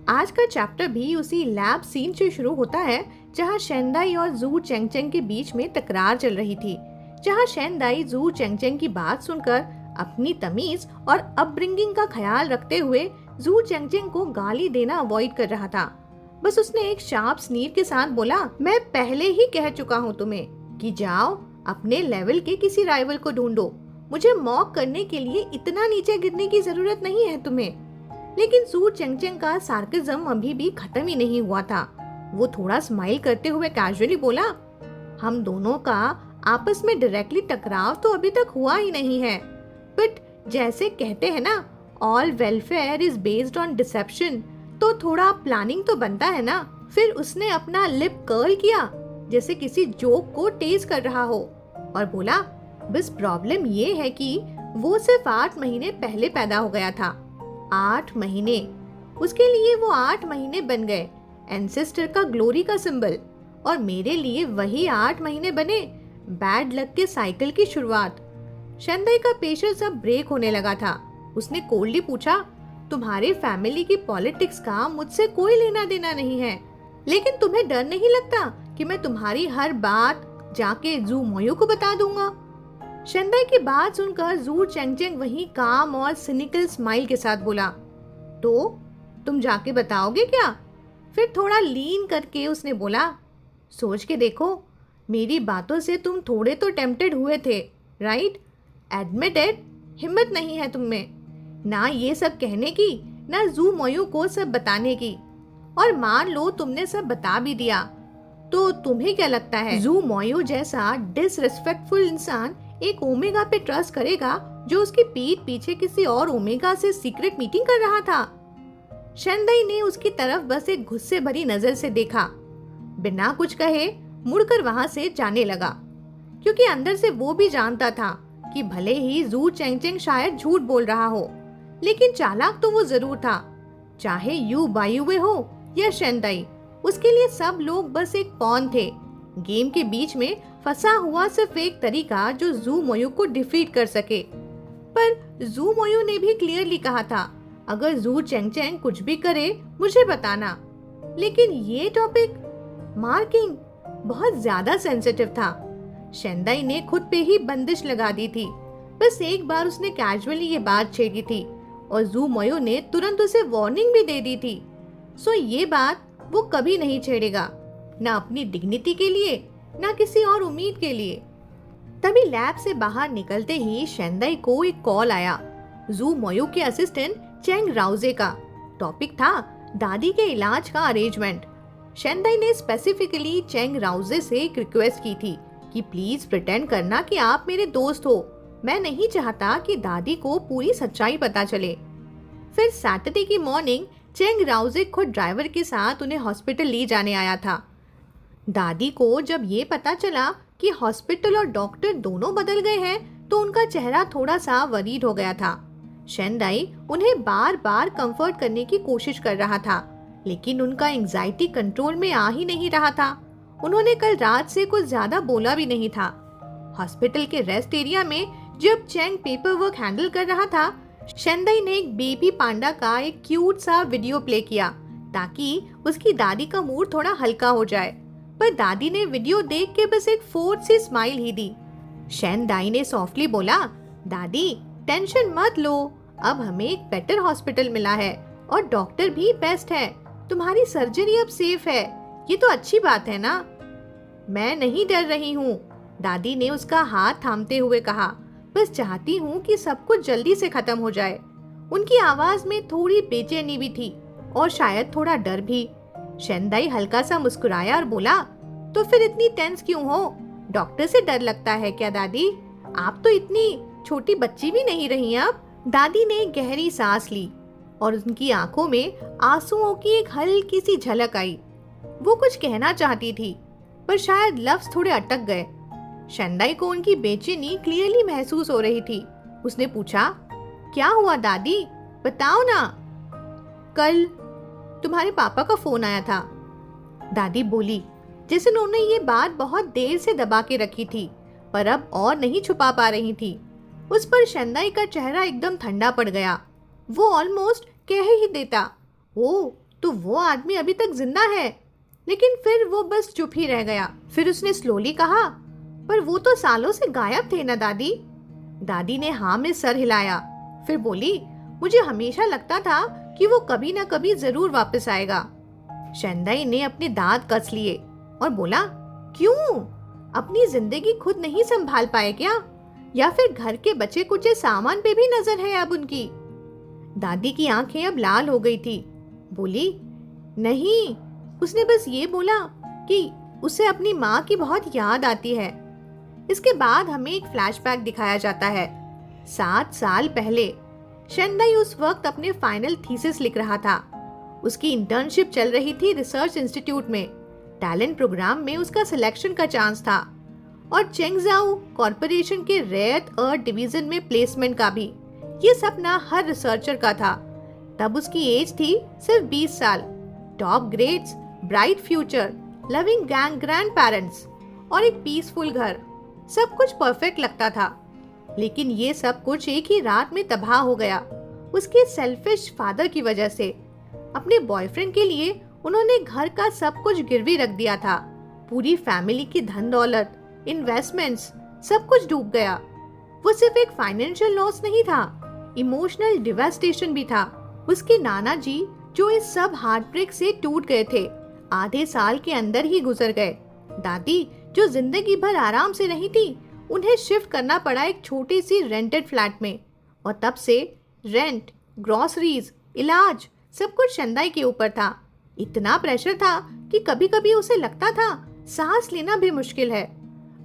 आज का चैप्टर भी उसी लैब सीन से शुरू होता है जहां शेंदाई और जू चेंगचेंग के बीच में तकरार चल रही थी। जहां शेंदाई जू चेंगचेंग की बात सुनकर अपनी तमीज और अपब्रिंगिंग का ख्याल रखते हुए जू चेंगचेंग को गाली देना अवॉइड कर रहा था। बस उसने एक शार्प स्नीर के साथ बोला, मैं पहले ही कह चुका हूँ तुम्हें कि जाओ अपने लेवल के किसी राइवल को ढूंढो। मुझे मॉक करने के लिए इतना नीचे गिरने की जरूरत नहीं है तुम्हें। लेकिन जू चेंगचेंग का सार्केज्म अभी भी खत्म ही नहीं हुआ था। वो थोड़ा स्माइल करते हुए कैजुअली बोला, हम दोनों का आपस में डायरेक्टली टकराव तो अभी तक हुआ ही नहीं है, बट जैसे कहते हैं ना, all welfare is based on deception, तो थोड़ा प्लानिंग तो बनता है ना। फिर उसने अपना लिप कर्ल किया जैसे किसी जोक को टेज कर रहा हो और बोला, बस प्रॉब्लम ये है कि वो सिर्फ 8 महीने पहले पैदा हो गया था। 8 महीने, उसके लिए वो 8 महीने बन गए एंसेस्टर का ग्लोरी का सिंबल, और मेरे लिए वही 8 महीने बने बैड लक के साइकिल की शुरुआत। शेंदाई का पेशेंस अब ब्रेक होने लगा था। उसने कोल्डली पूछा, तुम्हारे फैमिली की पॉलिटिक्स का मुझसे कोई लेना देना नहीं है, लेकिन तुम्हें डर नहीं लगता कि मैं तुम्हारी हर बात जाके जू मोयू को बता दूंगा? शेंदाई की बात सुनकर जू चेंगचेंग वहीं काम और सिनिकल स्माइल के साथ बोला, तो तुम जाके बताओगे क्या? फिर थोड़ा लीन करके उसने बोला, सोच के देखो, मेरी बातों से तुम थोड़े तो टेम्प्टेड हुए थे, राइट? एडमिट इट, हिम्मत नहीं है तुम में, ना ये सब कहने की, ना जू मोयू को सब बताने की। और मान लो तुमने सब बता भी दिया, तो तुम्हें क्या लगता है जू मोयू जैसा डिसरिस्पेक्टफुल इंसान एक ओमेगा पे ट्रस्ट करेगा जो उसकी पीठ पीछे किसी और ओमेगा से सीक्रेट मीटिंग कर रहा था? शेंदाई ने उसकी तरफ बस एक गुस्से भरी नजर से देखा, बिना कुछ कहे मुड़कर वहां से जाने लगा, क्योंकि अंदर से वो भी जानता था कि भले ही जू चेंगचेंग शायद झूठ बोल रहा हो, लेकिन चालाक तो वो जरूर था। चाहे यू बायुवे हो या शेंदाई, उसके लिए सब लोग बस एक पॉन थे। गेम के बीच में फंसा हुआ सिर्फ एक तरीका जो जू मोयू को डिफीट कर सके। पर जू मोयू ने भी क्लियरली कहा था, अगर जू चेंगचेंग कुछ भी करे मुझे बताना। लेकिन ये टॉपिक, मार्किंग, बहुत ज्यादा सेंसिटिव था। शेंदाई ने खुद पे ही बंदिश लगा दी थी। बस एक बार उसने कैजुअली ये बात छेड़ी थी और जू मोयू ने तुरंत उसे वार्निंग भी दे दी थी। सो ये बात वो कभी नहीं छेड़ेगा, ना अपनी डिग्निटी के लिए, ना किसी और उम्मीद के लिए। तभी लैब से बाहर निकलते ही शेंदाई को एक कॉल आया, जू मोयू के असिस्टेंट चेंग राउजे का। टॉपिक था दादी के इलाज का अरेंजमेंट। शेंदाई ने स्पेसिफिकली चेंग राउजे से एक रिक्वेस्ट की थी कि प्लीज प्रिटेंड करना कि आप मेरे दोस्त हो, मैं नहीं चाहता कि दादी को पूरी सच्चाई पता चले। फिर सैटरडे की मॉर्निंग चेंग राउजे खुद ड्राइवर के साथ उन्हें हॉस्पिटल ले जाने आया था। दादी को जब ये पता चला कि हॉस्पिटल और डॉक्टर दोनों बदल गए हैं, तो उनका चेहरा थोड़ा सा वरीड हो गया था। शेंदाई उन्हें बार बार कंफर्ट करने की कोशिश कर रहा था, लेकिन उनका एंजाइटी कंट्रोल में आ ही नहीं रहा था। उन्होंने कल रात से कुछ ज्यादा बोला भी नहीं था। हॉस्पिटल के रेस्ट एरिया में जब चेंग पेपर वर्क हैंडल कर रहा था, शेंदाई ने एक बेबी पांडा का एक क्यूट सा वीडियो प्ले किया ताकि उसकी दादी का मूड थोड़ा हल्का हो जाए। पर दादी ने वीडियो देख के बस एक फोर्थ सी स्माइल ही दी। शेंदाई ने सॉफ्टली बोला, दादी टेंशन मत लो, अब हमें एक बेटर हॉस्पिटल मिला है और डॉक्टर भी बेस्ट है, तुम्हारी सर्जरी अब सेफ है, ये तो अच्छी बात है ना? मैं नहीं डर रही हूँ, दादी ने उसका हाथ थामते हुए कहा, बस चाहती हूँ कि सब कुछ जल्दी से खत्म हो जाए। उनकी आवाज में थोड़ी बेचैनी भी थी और शायद थोड़ा डर भी। शेंदाई हल्का सा मुस्कुराया और बोला, तो फिर इतनी टेंस क्यों हो? डॉक्टर से डर लगता है क्या दादी? आप तो इतनी छोटी बच्ची भी नहीं रही अब। दादी ने गहरी सांस ली और उनकी आंखों में आंसुओं की एक हल्की सी झलक आई। वो कुछ कहना चाहती थी, पर शायद लफ्ज थोड़े अटक गए। शेंदाई को उनकी बेचैनी क्लियरली महसूस हो रही थी। उसने पूछा, क्या हुआ दादी, बताओ ना। कल तुम्हारे पापा का फोन आया था, दादी बोली, जैसे उन्होंने ये बात बहुत देर से दबा के रखी थी, पर अब और नहीं छुपा पा रही थी। उस पर शेंदाई का चेहरा एकदम ठंडा पड़ गया। वो ऑलमोस्ट कह ही देता, ओ तो वो आदमी अभी तक जिंदा है। लेकिन फिर वो बस चुप ही रह गया। फिर उसने स्लोली कहा, पर वो तो सालों से गायब थे ना दादी। दादी ने हाँ में सर हिलाया। फिर बोली, मुझे हमेशा लगता था कि वो कभी ना कभी जरूर वापस आएगा। शेंदाई ने अपने दांत कस लिए और बोला, क्यों? अपनी जिंदगी खुद नहीं संभाल पाए क्या? या फिर घर के बचे कुचे सामान पे भी नजर है अब उनकी? दादी की आंखें अब लाल हो गई थी। बोली, नहीं, उसने बस ये बोला कि उसे अपनी माँ की बहुत याद आती है। इसके बाद हमें एक फ्लैशबैक दिखाया जाता है। 7 साल पहले शेंदाई उस वक्त अपने फाइनल थीसिस लिख रहा था। उसकी इंटर्नशिप चल रही थी रिसर्च इंस्टीट्यूट में। टैलेंट प्रोग्राम में उसका सिलेक्शन का चांस था और चेंगजाओ कॉर्पोरेशन के रेयर अर्थ डिवीजन में प्लेसमेंट का भी। ये सपना हर रिसर्चर का था। तब उसकी एज थी सिर्फ 20 साल। Top grades, bright future, loving grand parents और एक पीसफुल घर। सब कुछ परफेक्ट लगता था। लेकिन ये सब कुछ एक ही रात में तबाह हो गया, उसके सेल्फिश फादर की वजह से। अपने बॉयफ्रेंड के लिए उन्होंने घर का सब कुछ गिरवी रख दिया था। पूरी फैमिली की धन दौलत, इन्वेस्टमेंट्स, सब कुछ डूब गया। वो सिर्फ एक फाइनेंशियल लॉस नहीं था, इमोशनल डिवास्टेशन भी था। उसके नाना जी जो इस सब हार्टब्रेक से टूट गए थे, आधे साल के अंदर ही गुजर गए। दादी जो जिंदगी भर आराम से रही थी, उन्हें शिफ्ट करना पड़ा एक छोटी सी रेंटेड फ्लैट में। और तब से रेंट, ग्रोसरीज, इलाज सब कुछ शेंदाई के ऊपर था। इतना प्रेशर था कि कभी कभी उसे लगता था सांस लेना भी मुश्किल है।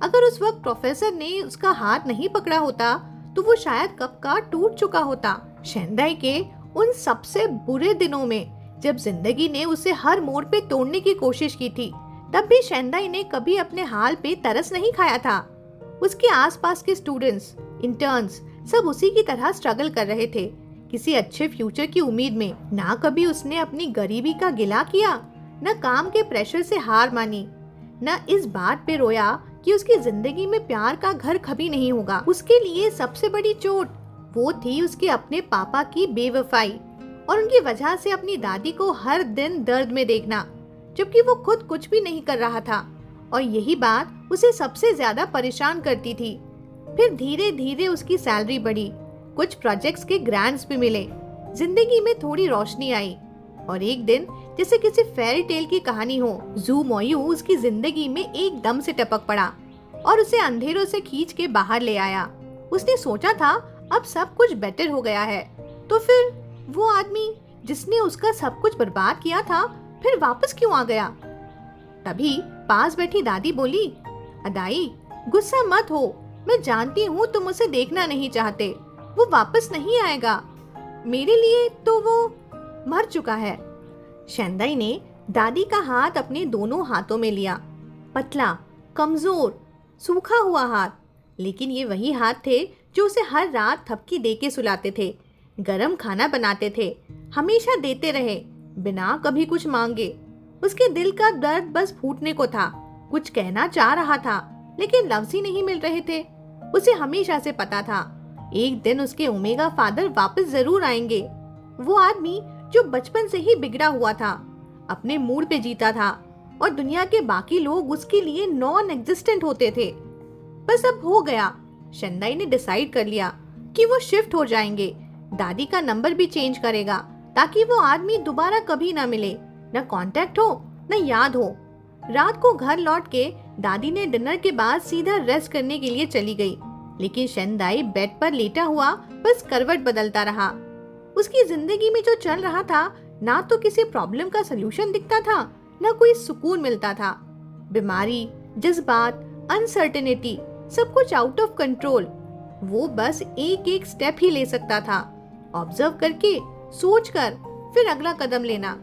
अगर उस वक्त प्रोफेसर ने उसका हाथ नहीं पकड़ा होता तो वो शायद कब का टूट चुका होता। शेंदाई के उन सबसे बुरे दिनों में, जब जिंदगी ने उसे हर मोड़ पे तोड़ने की कोशिश की थी, तब भी शेंदाई ने कभी अपने हाल पे तरस नहीं खाया था। उसके आसपास के स्टूडेंट्स, इंटर्न्स सब उसी की तरह स्ट्रगल कर रहे थे, किसी अच्छे फ्यूचर की उम्मीद में। ना कभी उसने अपनी गरीबी का गिला किया, न काम के प्रेशर से हार मानी, न इस बात पे रोया कि उसकी जिंदगी में प्यार का घर कभी नहीं होगा। उसके लिए सबसे बड़ी चोट वो थी उसके अपने पापा की बेवफाई और उनकी वजह से अपनी दादी को हर दिन दर्द में देखना, जबकि वो खुद कुछ भी नहीं कर रहा था। और यही बात उसे सबसे ज्यादा परेशान करती थी। फिर धीरे धीरे उसकी सैलरी बढ़ी, कुछ प्रोजेक्ट्स के ग्रांट्स भी मिले, जिंदगी में थोड़ी रोशनी आई। और एक दिन जैसे किसी फेरी टेल की कहानी हो, जू मोयू उसकी जिंदगी में एकदम से टपक पड़ा और उसे अंधेरों से खींच के बाहर ले आया। उसने सोचा था अब सब कुछ बेटर हो गया है, तो फिर वो आदमी जिसने उसका सब कुछ बर्बाद किया था फिर वापस क्यों आ गया? तभी पास बैठी दादी बोली, अदाई गुस्सा मत हो, मैं जानती हूँ तुम उसे देखना नहीं चाहते, वो वापस नहीं आएगा। मेरे लिए तो वो मर चुका है। शेंदाई ने दादी का हाथ अपने दोनों हाथों में लिया, पतला, कमजोर, सूखा हुआ हाथ। लेकिन ये वही हाथ थे जो उसे हर रात थपकी दे के सुलाते थे, गरम खाना बनाते थे, हमेशा देते रहे बिना कभी कुछ मांगे। उसके दिल का दर्द बस फूटने को था। कुछ कहना चाह रहा था लेकिन लफ्ज ही नहीं मिल रहे थे। उसे हमेशा से पता था एक दिन उसके ओमेगा फादर वापस जरूर आएंगे। वो आदमी जो बचपन से ही बिगड़ा हुआ था, अपने मूड पे जीता था और दुनिया के बाकी लोग उसके लिए नॉन एग्जिस्टेंट होते थे। बस अब हो गया। शेंदाई ने डिसाइड कर लिया कि वो शिफ्ट हो जाएंगे। दादी का नंबर भी चेंज करेगा ताकि वो आदमी दोबारा कभी ना मिले, न कांटेक्ट हो न याद हो। रात को घर लौट के दादी ने डिनर के बाद सीधा रेस्ट करने के लिए चली गई। लेकिन शेंदाई बेड पर लेटा हुआ बस करवट बदलता रहा। उसकी जिंदगी में जो चल रहा था, ना तो किसी प्रॉब्लम का सलूशन दिखता था, ना कोई सुकून मिलता था। बीमारी, जज्बात, अनसर्टेनिटी, सब कुछ आउट ऑफ कंट्रोल। वो बस एक एक स्टेप ही ले सकता था, ऑब्जर्व करके, सोचकर, फिर अगला कदम लेना।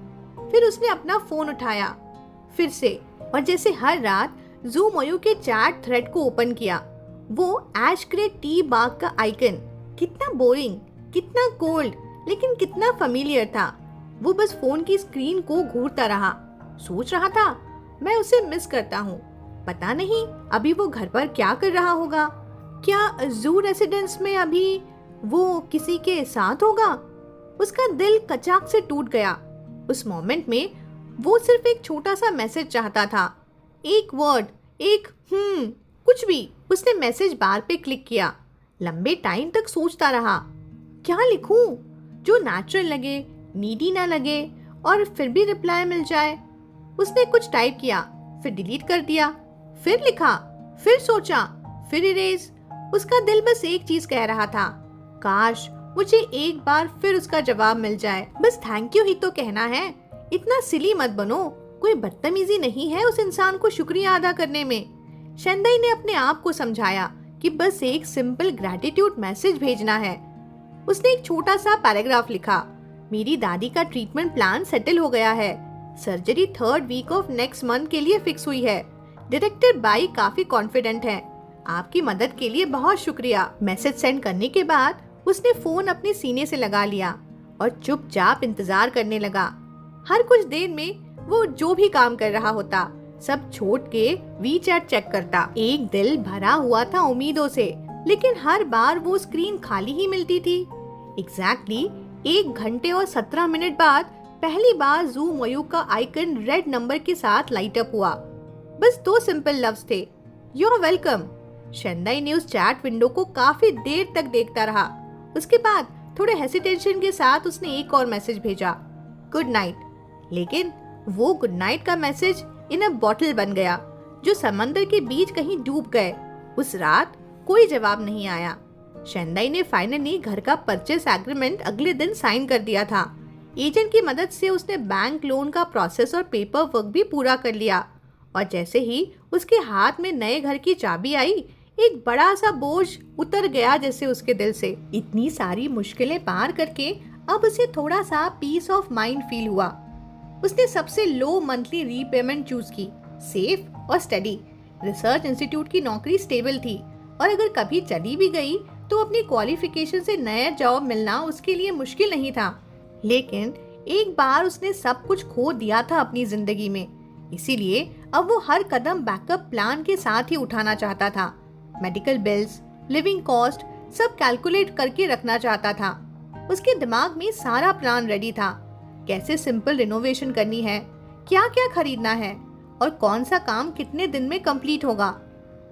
फिर उसने अपना फोन उठाया फिर से, और जैसे हर रात जू मोयू के चैट थ्रेड को ओपन किया। वो ऐश ग्रे टी बाग का आइकन, कितना बोरिंग, कितना कोल्ड, लेकिन कितना फेमिलियर था। वो बस फोन की स्क्रीन को घूरता रहा, सोच रहा था मैं उसे मिस करता हूँ। पता नहीं अभी वो घर पर क्या कर रहा होगा। क्या जू रेसिडेंस में अभी वो किसी के साथ होगा? उसका दिल कचाक से टूट गया। उस मोमेंट में वो सिर्फ एक छोटा सा मैसेज चाहता था, एक वर्ड, एक कुछ भी। उसने मैसेज बार पे क्लिक किया, लंबे टाइम तक सोचता रहा, क्या लिखूं जो नेचुरल लगे, नीडी ना लगे और फिर भी रिप्लाई मिल जाए। उसने कुछ टाइप किया, फिर डिलीट कर दिया, फिर लिखा, फिर सोचा, फिर इरेज। उसका दिल बस एक चीज कह रहा था, काश मुझे एक बार फिर उसका जवाब मिल जाए। बस थैंक यू ही तो कहना है, इतना सिली मत बनो। कोई बदतमीजी नहीं है उस इंसान को शुक्रिया अदा करने में। शेंदाई ने अपने आप को समझाया कि बस एक सिंपल ग्रेटिट्यूड मैसेज भेजना है। उसने एक छोटा सा पैराग्राफ लिखा, मेरी दादी का ट्रीटमेंट प्लान सेटल हो गया है, surgery 3rd week of next month के लिए फिक्स हुई है, डायरेक्टर बाई काफी कॉन्फिडेंट है, आपकी मदद के लिए बहुत शुक्रिया। मैसेज सेंड करने के बाद उसने फोन अपने सीने से लगा लिया और चुपचाप इंतजार करने लगा। हर कुछ देर में वो जो भी काम कर रहा होता सब छोड़ के वीचैट चेक करता। एक दिल भरा हुआ था उम्मीदों से, लेकिन हर बार वो स्क्रीन खाली ही मिलती थी। एग्जैक्टली 1 घंटे और 17 मिनट बाद पहली बार ज़ूम मयू का आइकन रेड नंबर के साथ लाइट अप हुआ। बस 2 सिंपल लफ्ज थे, यू आर वेलकम। शेंदाई ने उस चैट विंडो को काफी देर तक देखता रहा। उसके बाद थोड़े हेसिटेशन के साथ उसने एक और मैसेज भेजा, गुड नाइट। लेकिन वो गुड नाइट का मैसेज इन अ बॉटल बन गया, जो समंदर के बीच कहीं डूब गए। उस रात कोई जवाब नहीं आया। शेंदाई ने फाइनली घर का परचेस एग्रीमेंट अगले दिन साइन कर दिया था। एजेंट की मदद से उसने बैंक लोन का प्रोसेस और पेपर वर्क भी पूरा कर लिया, और जैसे ही उसके हाथ में नए घर की चाबी आई, एक बड़ा सा बोझ उतर गया जैसे उसके दिल से। इतनी सारी मुश्किलें पार करके अब उसे थोड़ा सा पीस ऑफ माइंड फील हुआ। उसने सबसे लो मंथली रीपेमेंट चूज की, सेफ और स्टडी। रिसर्च इंस्टीट्यूट की नौकरी स्टेबल थी, और अगर कभी चली भी गई तो अपनी क्वालिफिकेशन से नया जॉब मिलना उसके लिए मुश्किल नहीं था। लेकिन एक बार उसने सब कुछ खो दिया था अपनी जिंदगी में, इसीलिए अब वो हर कदम बैकअप प्लान के साथ ही उठाना चाहता था। मेडिकल बिल्स, लिविंग कॉस्ट सब कैलकुलेट करके रखना चाहता था। उसके दिमाग में सारा प्लान रेडी था, कैसे सिंपल रिनोवेशन करनी है, क्या क्या खरीदना है और कौन सा काम कितने दिन में कंप्लीट होगा।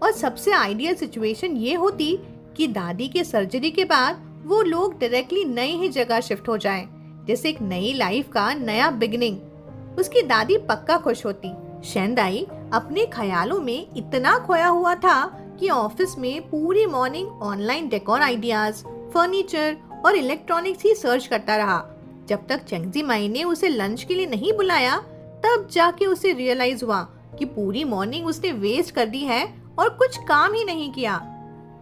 और सबसे आइडियल सिचुएशन ये होती कि दादी के सर्जरी के बाद वो लोग डायरेक्टली नई ही जगह शिफ्ट हो जाएं, जैसे एक नई लाइफ का नया बिगिनिंग। उसकी दादी पक्का खुश होती। शेंदाई अपने ख्यालों में इतना खोया हुआ था कि ऑफिस में पूरी morning online decor ideas, furniture और इलेक्ट्रॉनिक्स ही सर्च करता रहा। जब तक चेंगजी माई ने उसे लंच के लिए नहीं बुलाया, तब जाके उसे रियलाइज हुआ कि पूरी मॉर्निंग उसने वेस्ट कर दी है और कुछ काम ही नहीं किया।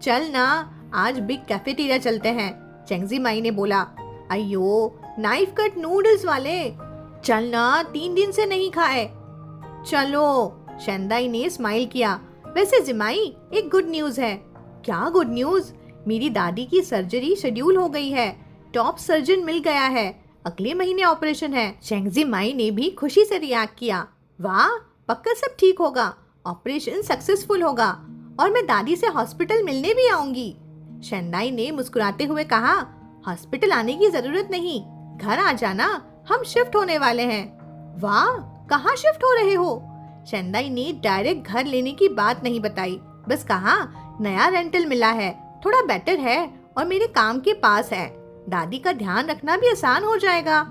चल ना, आज बिग कैफेटेरिया चलते हैं, चेंगजी माई ने बोला। अयो, नाइफ कट नूडल्स वाले, चल ना, 3 दिन से नहीं खाए। चलो, शेंदाई ने स्माइल किया। वैसे जिमाई, एक गुड न्यूज है। क्या गुड न्यूज? मेरी दादी की सर्जरी शेड्यूल हो गई है, टॉप सर्जन मिल गया है, अगले महीने ऑपरेशन है। चेंगजी माई ने भी खुशी से रिएक्ट किया। वाह, पक्का सब ठीक होगा, ऑपरेशन सक्सेसफुल होगा और मैं दादी से हॉस्पिटल मिलने भी आऊंगी। शेंदाई ने मुस्कुराते हुए कहा, हॉस्पिटल आने की जरूरत नहीं, घर आ जाना, हम शिफ्ट होने वाले हैं। वाह, कहाँ शिफ्ट हो रहे हो? शेंदाई ने डायरेक्ट घर लेने की बात नहीं बताई, बस कहा, नया रेंटल मिला है, थोड़ा बेटर है और मेरे काम के पास है, दादी का ध्यान रखना भी आसान हो जाएगा।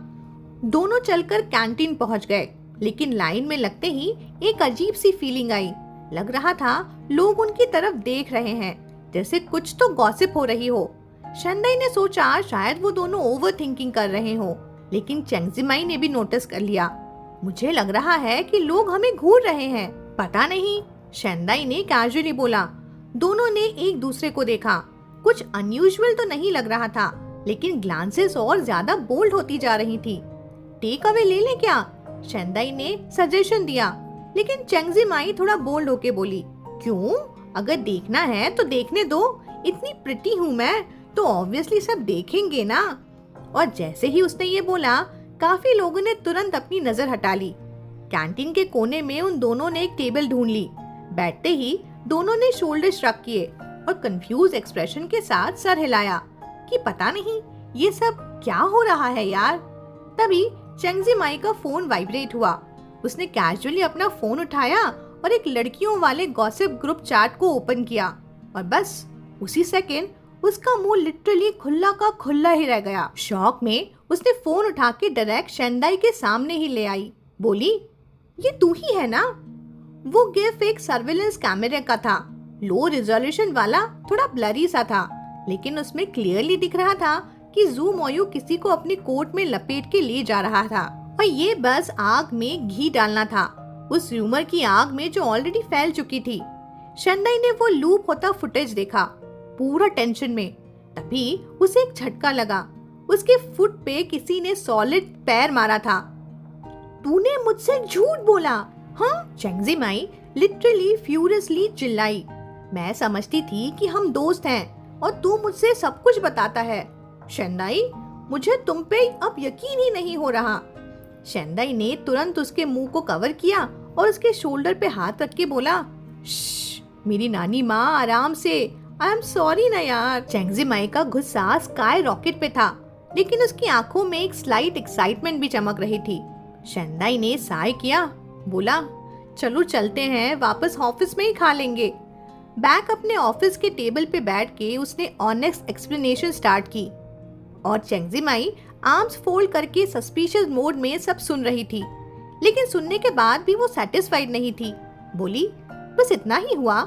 दोनों चलकर कैंटीन पहुंच गए, लेकिन लाइन में लगते ही एक अजीब सी फीलिंग आई। लग रहा था लोग उनकी तरफ देख रहे हैं, जैसे कुछ तो गॉसिप हो रही हो। शेंदाई ने सोचा शायद वो दोनों ओवर थिंकिंग कर रहे हो, लेकिन चेंगजी माई ने भी नोटिस कर लिया। मुझे लग रहा है कि लोग हमें घूर रहे हैं। पता नहीं, शेंदाई ने कैजुअली बोला। दोनों ने एक दूसरे को देखा। कुछ अनयूजुअल तो नहीं लग रहा था, लेकिन ग्लांसेस और ज्यादा बोल्ड होती जा रही थी। टेक अवे ले लें क्या? शेंदाई ने सजेशन दिया, लेकिन चेंगजी माई थोड़ा बोल्ड होके बोली, क्यों? अगर देखना है तो देखने दो, इतनी प्रिटी हूँ मैं तो ऑब्वियसली सब देखेंगे ना। और जैसे ही उसने ये बोला, काफी लोगों ने तुरंत अपनी नजर हटा ली। कैंटीन के कोने में उन दोनों ने एक टेबल ढूंढ ली। बैठते ही दोनों ने शोल्डर श्रग किए और कंफ्यूज एक्सप्रेशन के साथ सर हिलाया कि पता नहीं ये सब क्या हो रहा है यार। तभी चेंगजी माई का फोन वाइब्रेट हुआ। उसने कैजुअली अपना फोन उठाया और एक लड़कियों वाले गॉसिप ग्रुप चैट को ओपन किया और बस उसी सेकेंड उसका मुंह लिटरली खुला का खुला ही रह गया। शॉक में उसने फोन उठा के डायरेक्ट शेंदाई के सामने ही ले आई। बोली, ये तू ही है ना? वो गिफ एक सर्विलेंस कैमरे का था, लो रिजोल्यूशन वाला, थोड़ा ब्लरी सा था, लेकिन उसमें क्लियरली दिख रहा था कि जू मोयू किसी को अपनी कोट में लपेट के ले जा रहा था और ये बस आग में घी डालना था, उस र्यूमर की आग में जो ऑलरेडी फैल चुकी थी। शेंदाई ने वो लूप होता फुटेज देखा, पूरा टेंशन में। तभी उसे एक झटका लगा, उसके फुट पे किसी ने सॉलिड पैर मारा था। तूने मुझसे झूठ बोला? हाँ, चेंगजी माई लिटरली फ्यूरियसली चिल्लाई। मैं समझती थी कि हम दोस्त हैं और तू मुझसे सब कुछ बताता है। शेंदाई, मुझे तुम पे अब यकीन ही नहीं हो रहा। शेंदाई ने तुरंत उसके मुंह को कवर किया और उसके शोल्डर पे हाथ रख के बोला, मेरी नानी माँ, आराम से। आई एम सॉरी ना यार। चेंगजी माई का गुस्सा स्काई रॉकेट पे था, लेकिन उसकी आंखों में एक स्लाइट एक्साइटमेंट भी चमक रही थी। शेंदाई ने साय किया, बोला, चलो चलते हैं, वापस ऑफिस में ही खा लेंगे। बैक अपने ऑफिस के टेबल पे बैठ के उसने ऑनेस्ट एक्सप्लेनेशन स्टार्ट की और चेंगजी माई आर्म्स फोल्ड करके सस्पिशियस मोड में सब सुन रही थी, लेकिन सुनने के बाद भी वो सेटिस्फाइड नहीं थी। बोली, बस इतना ही हुआ?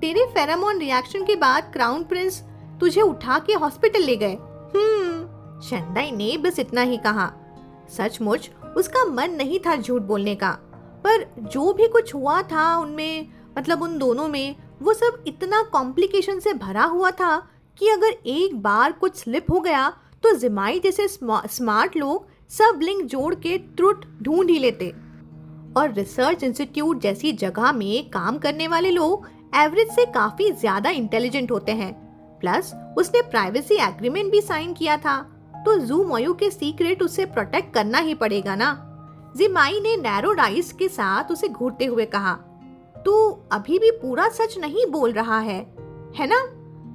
तेरे फेरामोन रिएक्शन के बाद क्राउन प्रिंस तुझे उठा के हॉस्पिटल ले गए? शेंदाई ने बस इतना ही कहा। सचमुच उसका मन नहीं था झूठ बोलने का, पर जो भी कुछ हुआ था उनमें, मतलब उन दोनों में, वो सब इतना कॉम्प्लिकेशन से भरा हुआ था कि अगर एक बार कुछ स्लिप हो गया तो जिमाई जैसे स्मार्ट लोग सब लिंक जोड़ के ट्रुथ ढूंढ ही लेते। और रिसर्च इंस्टीट्यूट जैसी जगह में काम करने वाले लोग एवरेज से काफी ज्यादा इंटेलिजेंट होते हैं। प्लस उसने प्राइवेसी एग्रीमेंट भी साइन किया था, तो जू मोयू के सीक्रेट उसे प्रोटेक्ट करना ही पड़ेगा ना। जिमाई ने नैरोड आइज के साथ उसे घूरते हुए कहा, तू अभी भी पूरा सच नहीं बोल रहा है ना?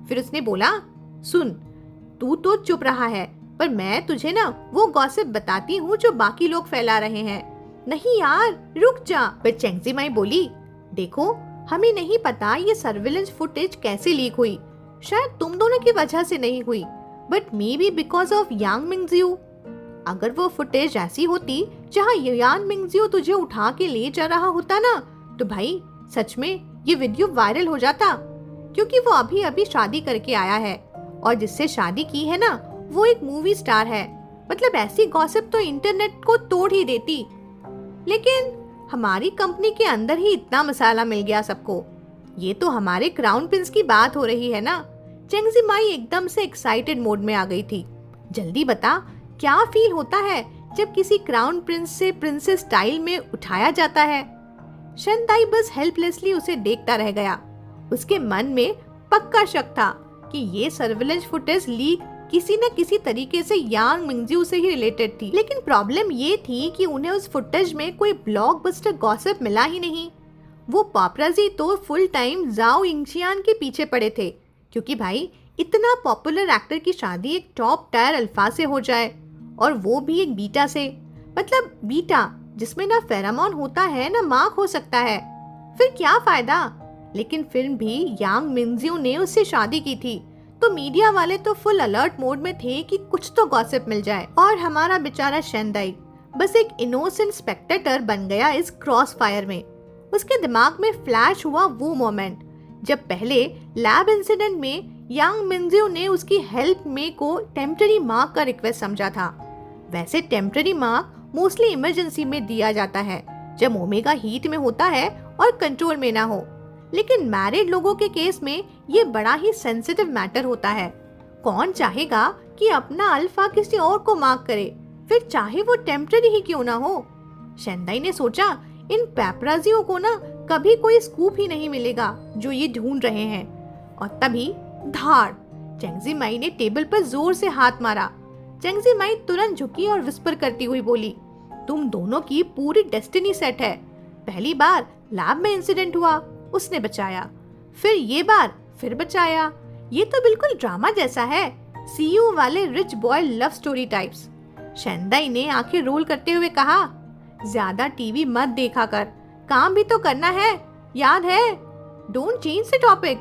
फिर उसने बोला, सुन, तू तो चुप रहा है, पर मैं तुझे ना वो गॉसिप बताती हूँ जो बाकी लोग फैला रहे हैं। नहीं यार, रुक जा। फिर चेंगजी माई बोली, देखो, हमें नहीं पता ये सर्विलेंस फुटेज कैसे लीक हुई। शायद तुम दोनों की वजह से नहीं हुई, but maybe because of Yang Mingjiao. अगर वो फुटेज ऐसी होती जहाँ यांग मिंगजियो तुझे उठा के ले जा रहा होता ना, तो भाई सच में ये वीडियो वायरल हो जाता, क्योंकि वो अभी अभी शादी करके आया है और जिससे शादी की है ना, वो एक मूवी स्टार है। मतलब ऐसी गॉसिप तो इंटरनेट को तोड़ ही देती। लेकिन हमारी कंपनी के अंदर ही इतना मसाला मिल गया सबको। ये तो हमारे क्राउन प्रिंस की बात हो रही है ना। चेंगजी माई एकदम से एक्साइटेड मोड में आ गई थी। जल्दी बता, क्या फील होता है जब किसी क्राउन प्रिंस से प्रिंसेस स्टाइल में उठाया जाता है? शेंदाई बस हेल्पलेसली उसे देखता रह गया। उसके मन में पक्का शक था कि ये सर्विलेंस फुटेज लीक किसी न किसी तरीके से यांग मिंगजियो से ही रिलेटेड थी। लेकिन प्रॉब्लम ये थी कि उन्हें उस फुटेज में कोई ब्लॉकबस्टर गॉसिप मिला ही नहीं। वो पापराजी तो फुल टाइम जाओ यिंगशियान के पीछे पड़े थे, क्योंकि भाई इतना पॉपुलर एक्टर की शादी एक टॉप टायर अल्फा से हो जाए, और वो भी एक बीटा से। मतलब बीटा जिसमें ना फेरामोन होता है ना मार्क हो सकता है, फिर क्या फायदा? लेकिन फिल्म भी यांग मिंगजियो ने उससे शादी की थी, तो मीडिया वाले तो फुल अलर्ट मोड में थे कि कुछ तो गॉसिप मिल जाए। और हमारा बेचारा शेंदाई बस एक इनोसेंट स्पेक्टेटर बन गया इस क्रॉस फायर में। उसके दिमाग में फ्लैश हुआ वो मोमेंट जब पहले लैब इंसिडेंट में यांग मिंगजियो ने उसकी हेल्प में को टेम्पररी मार्क का रिक्वेस्ट समझा था। वैसे टेम्पररी मार्क मोस्टली इमरजेंसी में दिया जाता है, जब ओमेगा हीट में होता है और कंट्रोल में ना हो। लेकिन मैरिड लोगों के केस में ये बड़ा ही सेंसिटिव मैटर होता है। कौन चाहेगा कि अपना अल्फा किसी और को मार्क करे, फिर चाहे वो टेम्पररी ही क्यों ना हो। शेंदाई ने सोचा, इन पैपराजियों को ना कभी कोई स्कूप ही नहीं मिलेगा जो ये ढूंढ रहे हैं। और तभी धाड़, चेंगजी माई ने टेबल पर जोर से हाथ मारा। चेंगजी माई तुरंत झुकी और विस्पर करती हुई बोली, तुम दोनों की पूरी डेस्टिनी सेट है। पहली बार लैब में इंसिडेंट हुआ, उसने बचाया, फिर ये बार फिर बचाया। ये तो बिल्कुल ड्रामा जैसा है, सीयू वाले rich boy love story types. Shendai ने आंखें रोल करते हुए कहा, ज्यादा टीवी मत देखा कर, काम भी तो करना है, याद है? Don't change the topic.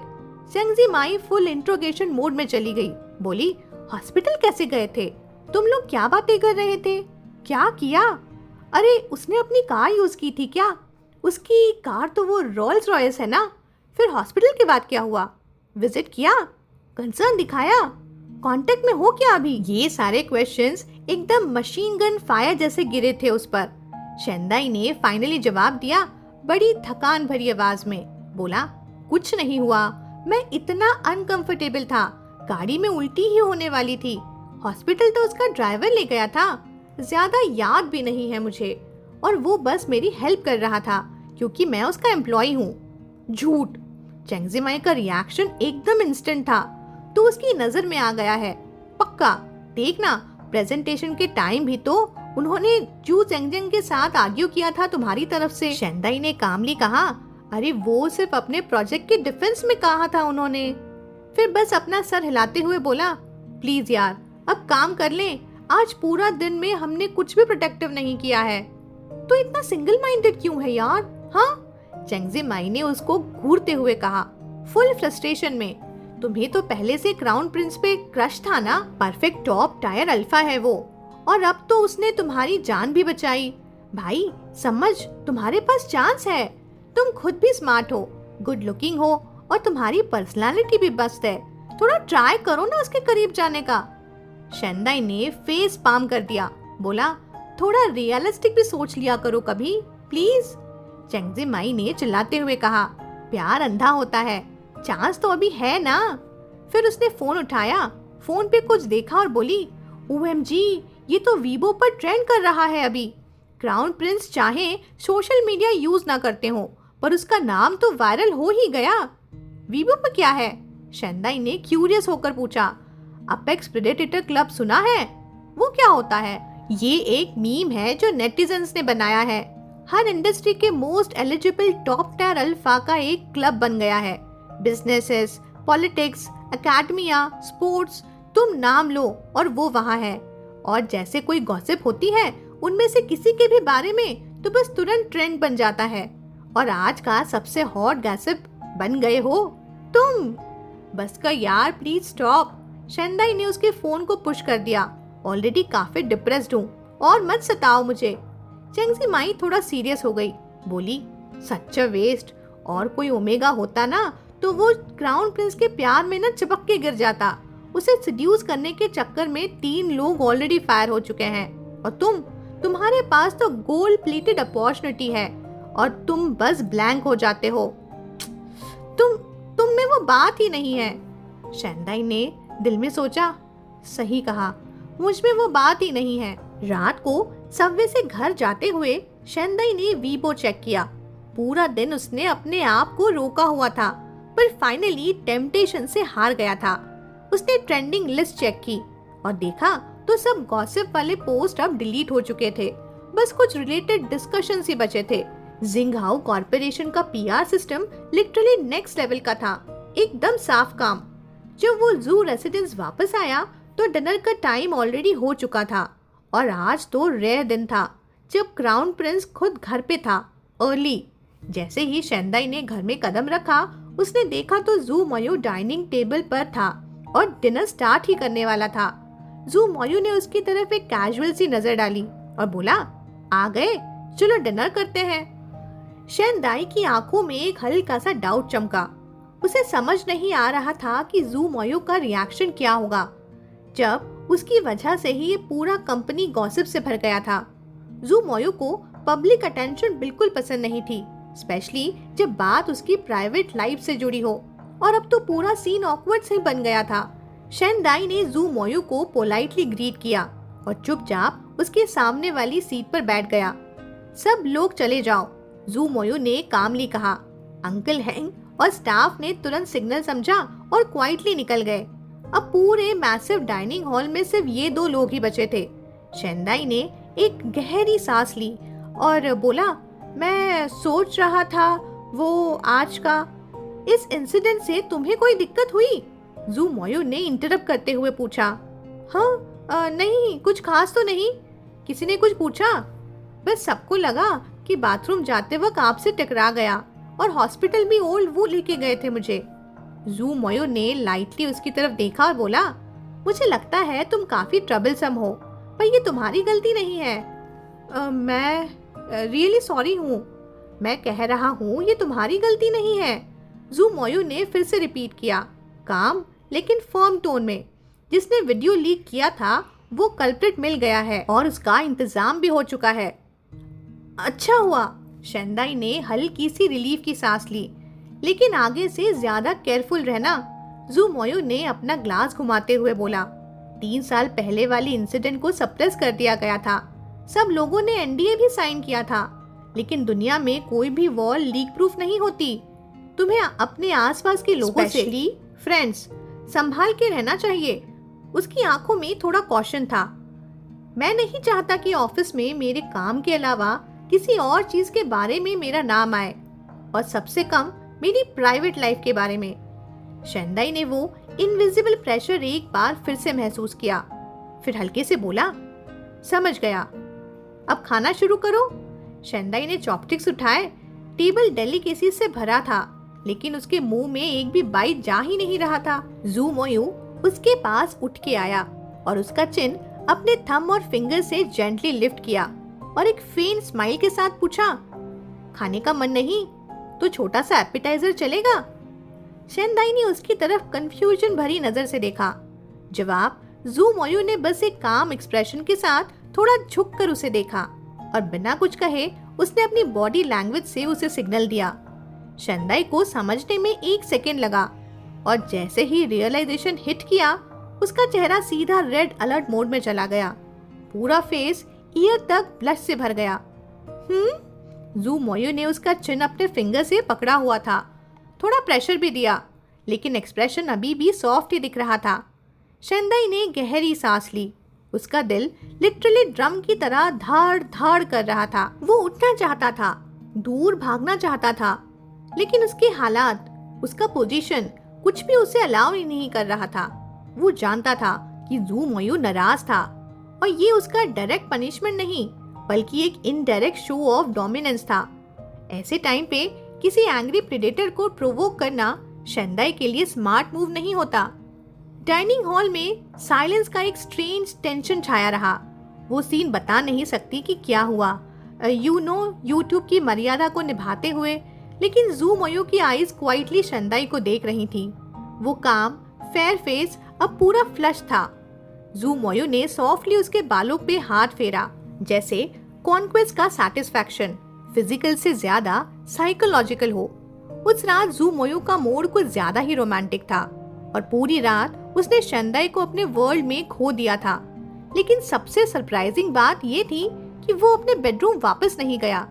Chengji Mai full interrogation mode में चली गई। बोली, हॉस्पिटल कैसे गए थे? तुम लोग क्या बातें कर रहे थे? क्या किया? अरे उसने अपनी कार यूज की थी क्या? उसकी कार तो वो रोल्स रॉयस है ना। फिर हॉस्पिटल के बाद क्या हुआ? विजिट किया? कंसर्न दिखाया? कांटेक्ट में हो क्या अभी? ये सारे क्वेश्चंस एकदम मशीन गन फायर जैसे गिरे थे उस पर। शेंदाई ने फाइनली जवाब दिया, बड़ी थकान भरी आवाज में। बोला, कुछ नहीं हुआ, मैं इतना अनकंफर्टेबल था, गाड़ी में उल्टी ही होने वाली थी। हॉस्पिटल तो उसका ड्राइवर ले गया था, ज्यादा याद भी नहीं है मुझे, और वो बस मेरी हेल्प कर रहा था क्योंकि मैं उसका एम्प्लॉय हूँ। झूठ। चेंगजी माई का रिएक्शन एकदम इंस्टेंट था, तो उसकी नजर में आ गया है। पक्का देखना, प्रेजेंटेशन के टाइम भी तो उन्होंने जू चेंगजेंग के साथ आर्ग्यू किया था तुम्हारी तरफ से। शेंदाई ने कामली कहा, अरे वो सिर्फ अपने प्रोजेक्ट के डिफेंस में कहा था उन्होंने। फिर बस अपना सर हिलाते हुए बोला, प्लीज यार अब काम कर लें, आज पूरा दिन में हमने कुछ भी प्रोटेक्टिव नहीं किया है। तो इतना सिंगल माइंडेड क्यों है यार? हाँ, चेंगजी माई ने उसको घूरते हुए कहा, फुल फ्रस्ट्रेशन में। तुम्हें तो पहले से क्राउन प्रिंस पे क्रश था ना, परफेक्ट टॉप टायर अल्फा है वो, और अब तो उसने तुम्हारी जान भी बचाई। भाई समझ, तुम्हारे पास चांस है, तुम खुद भी स्मार्ट हो, गुड लुकिंग हो, और तुम्हारी पर्सनालिटी भी मस्त है, थोड़ा ट्राई करो ना उसके करीब जाने का। शेंदाई ने फेस पाम कर दिया। बोला, थोड़ा रियलिस्टिक भी सोच लिया करो कभी, प्लीज। चेंगजी माई ने चिल्लाते हुए कहा, प्यार अंधा होता है, चांस तो अभी है ना। फिर उसने फोन उठाया, फोन पे कुछ देखा और बोली, ओएमजी, ये तो वीबो पर ट्रेंड कर रहा है अभी। क्राउन प्रिंस चाहे सोशल मीडिया यूज ना करते हो, पर उसका नाम तो वायरल हो ही गया। वीबो पर क्या है? शेंदाई ने क्यूरियस होकर पूछा। अपेक्स प्रेडेटर क्लब सुना है? वो क्या होता है? ये एक मीम है जो नेटिजन्स ने बनाया है। हर इंडस्ट्री के most eligible top tier alpha का एक क्लब बन गया है। बिजनेसेस, पॉलिटिक्स, एकेडमिया, स्पोर्ट्स, तुम नाम लो और वो वहाँ है। और जैसे कोई गॉसिप होती है उनमें से किसी के भी बारे में, तो बस तुरंत ट्रेंड बन जाता है। और आज का सबसे हॉट गॉसिप बन गए हो तुम। बस कर यार, प्लीज स्टॉप। शेंदाई ने उसके फोन को पुश कर दिया। ऑलरेडी काफी डिप्रेस्ड हूँ और मत सताओ मुझे। चेंगजी माई थोड़ा सीरियस हो गई। बोली, सच वेस्ट, और कोई ओमेगा होता ना तो वो क्राउन प्रिंस के प्यार में ना चिपक के गिर जाता। उसे सीड्यूस करने के चक्कर में 3 लोग ऑलरेडी फायर हो चुके हैं, और तुम्हारे पास तो गोल्ड प्लेटेड अपॉर्चुनिटी है और तुम बस ब्लैंक हो जाते हो। तुम में वो बात ही नहीं है। शेंदाई ने दिल में सोचा, सही कहा, मुझ में वो बात ही नहीं है। रात को सबवे से घर जाते हुए शेंदाई ने वीबो चेक किया। पूरा दिन उसने अपने आप को रोका हुआ था, पर फाइनली टेम्पटेशन से हार गया था। उसने ट्रेंडिंग लिस्ट चेक की और देखा तो सब गॉसिप वाले पोस्ट अब डिलीट हो चुके थे। बस कुछ रिलेटेड डिस्कशन ही बचे थे। जिंगहाओ कॉर्पोरेशन का PR system literally next level का था, एकदम साफ काम। जब वो जू रेसिडेंस वापस आया तो डिनर का टाइम ऑलरेडी हो चुका था, और आज तो रेयर दिन था जब क्राउन प्रिंस खुद घर पे था, अर्ली। जैसे ही शेंदाई ने घर में कदम रखा, उसने देखा तो जू मोयू डाइनिंग टेबल पर था और डिनर स्टार्ट ही करने वाला था। जू मोयू ने उसकी तरफ एक कैजुअल सी नजर डाली और बोला, आ गए, चलो डिनर करते हैं। शेंदाई की आंखों में एक हल्का सा डाउट चमका। उसे समझ नहीं आ रहा था कि जू मोयू का रिएक्शन क्या होगा, जब उसकी वजह से ही ये पूरा कंपनी गॉसिप से भर गया था। जू मोयू को पब्लिक अटेंशन बिल्कुल पसंद नहीं थी, स्पेशली जब बात उसकी प्राइवेट लाइफ से जुड़ी हो, और अब तो पूरा सीन ऑकवर्ड से बन गया था। शेंदाई ने जू मोयू को पोलाइटली ग्रीट किया और चुपचाप उसके सामने वाली सीट पर बैठ गया। सब लोग चले जाओ, जू मोयू ने कामली कहा। अंकल हैंग और स्टाफ ने तुरंत सिग्नल समझा और क्वाइटली निकल गए। अब पूरे मैसिव डाइनिंग हॉल में सिर्फ ये 2 लोग ही बचे थे। शेंदाई ने एक गहरी सांस ली और बोला, मैं सोच रहा था वो आज का इस इंसिडेंट से तुम्हें कोई दिक्कत हुई? जू मोयू ने इंटरप्ट करते हुए पूछा। हाँ नहीं, कुछ खास तो नहीं, किसी ने कुछ पूछा? बस सबको लगा कि बाथरूम जाते वक्त आपसे टकरा गया और हॉस्पिटल भी ओल्ड वो लेके गए थे मुझे। जू मोयो ने लाइटली उसकी तरफ देखा और बोला, मुझे लगता है तुम काफी ट्रबलसम हो, पर ये तुम्हारी गलती नहीं है। मैं रियली सॉरी हूँ। मैं कह रहा हूँ ये तुम्हारी गलती नहीं है। जू मोयो ने फिर से रिपीट किया, काम लेकिन फर्म टोन में। जिसने वीडियो लीक किया था वो कल्प्रिट मिल गया है और उसका इंतजाम भी हो चुका है। अच्छा हुआ। शेंदाई ने हल्की सी रिलीफ की सांस ली, लेकिन आगे से ज्यादा केयरफुल रहना। जू मोयो ने अपना ग्लास घुमाते हुए बोला, 3 साल पहले वाली इंसिडेंट को सप्रेस कर दिया गया था। सब लोगों ने एनडीए भी साइन किया था, लेकिन दुनिया में कोई भी वॉल लीक प्रूफ नहीं होती। तुम्हें अपने आसपास के लोगों से, स्पेशली फ्रेंड्स, संभाल के रहना चाहिए। उसकी आंखों में थोड़ा कॉशन था। मैं नहीं चाहता कि ऑफिस में मेरे काम के अलावा किसी और चीज के बारे में मेरा नाम आए, और सबसे कम मेरी प्राइवेट लाइफ के बारे में। शेंदाई ने वो इनविजिबल प्रेशर एक बार फिर से महसूस किया, फिर हल्के से बोला, समझ गया, अब खाना शुरू करो। शेंदाई ने चॉपस्टिक्स उठाए। टेबल डेलिकेसी से भरा था, लेकिन उसके मुंह में एक भी बाइट जा ही नहीं रहा था। जू मोयू उसके पास उठ के आया और उसका चिन अपने थंब और फिंगर से जेंटली लिफ्ट किया और एक फेंट स्माइल के साथ पूछा, खाने का मन नहीं तो छोटा सा एपेटाइजर चलेगा? शेंदाई ने उसकी तरफ कंफ्यूजन भरी नजर से देखा। जवाब जू मोयू ने बस एक काम एक्सप्रेशन के साथ थोड़ा झुककर उसे देखा और बिना कुछ कहे उसने अपनी बॉडी लैंग्वेज से उसे सिग्नल दिया। शेंदाई को समझने में 1 सेकेंड लगा, और जैसे ही रियलाइजेशन हिट किया उसका चेहरा सीधा रेड अलर्ट मोड में चला गया। पूरा फेस ईयर तक ब्लश से भर गया। जू मोयू ने उसका चिन अपने फिंगर से पकड़ा हुआ था, थोड़ा प्रेशर भी दिया, लेकिन एक्सप्रेशन अभी भी सॉफ्ट ही दिख रहा था। शेंदाई ने गहरी सांस ली। उसका दिल लिटरली ड्रम की तरह धाड़ धाड़ कर रहा था। वो उठना चाहता था, दूर भागना चाहता था, लेकिन उसके हालात, उसका पोजीशन कुछ भी उसे अलाउ ही नहीं कर रहा था। वो जानता था कि जू मोयू नाराज था, और ये उसका डायरेक्ट पनिशमेंट नहीं, बल्कि एक इनडायरेक्ट शो ऑफ डोमिनेंस था। ऐसे टाइम पे किसी एंग्री प्रेडेटर को प्रोवोक करना शेंदाई के लिए स्मार्ट मूव नहीं होता। डाइनिंग हॉल में साइलेंस का एक स्ट्रेंज टेंशन छाया रहा। वो सीन बता नहीं सकती कि क्या हुआ। यूट्यूब की मर्यादा को निभाते हुए, लेकिन जू मोयू की आईज क्वाइटली शेंदाई को देख रही थी। वो काम फेयर फेस अब पूरा फ्लश था। जू मोयू ने सॉफ्टली उसके बालों पे हाथ फेरा, जैसे कॉन्क्वेस्ट का सैटिस्फैक्शन फिजिकल से ज्यादा साइकोलॉजिकल हो। उस रात जू मोयू का मूड कुछ ज्यादा ही रोमांटिक था, और पूरी रात उसने शेंदाई को अपने वर्ल्ड में खो दिया था। लेकिन सबसे सरप्राइजिंग बात ये थी कि वो अपने बेडरूम वापस नहीं गया।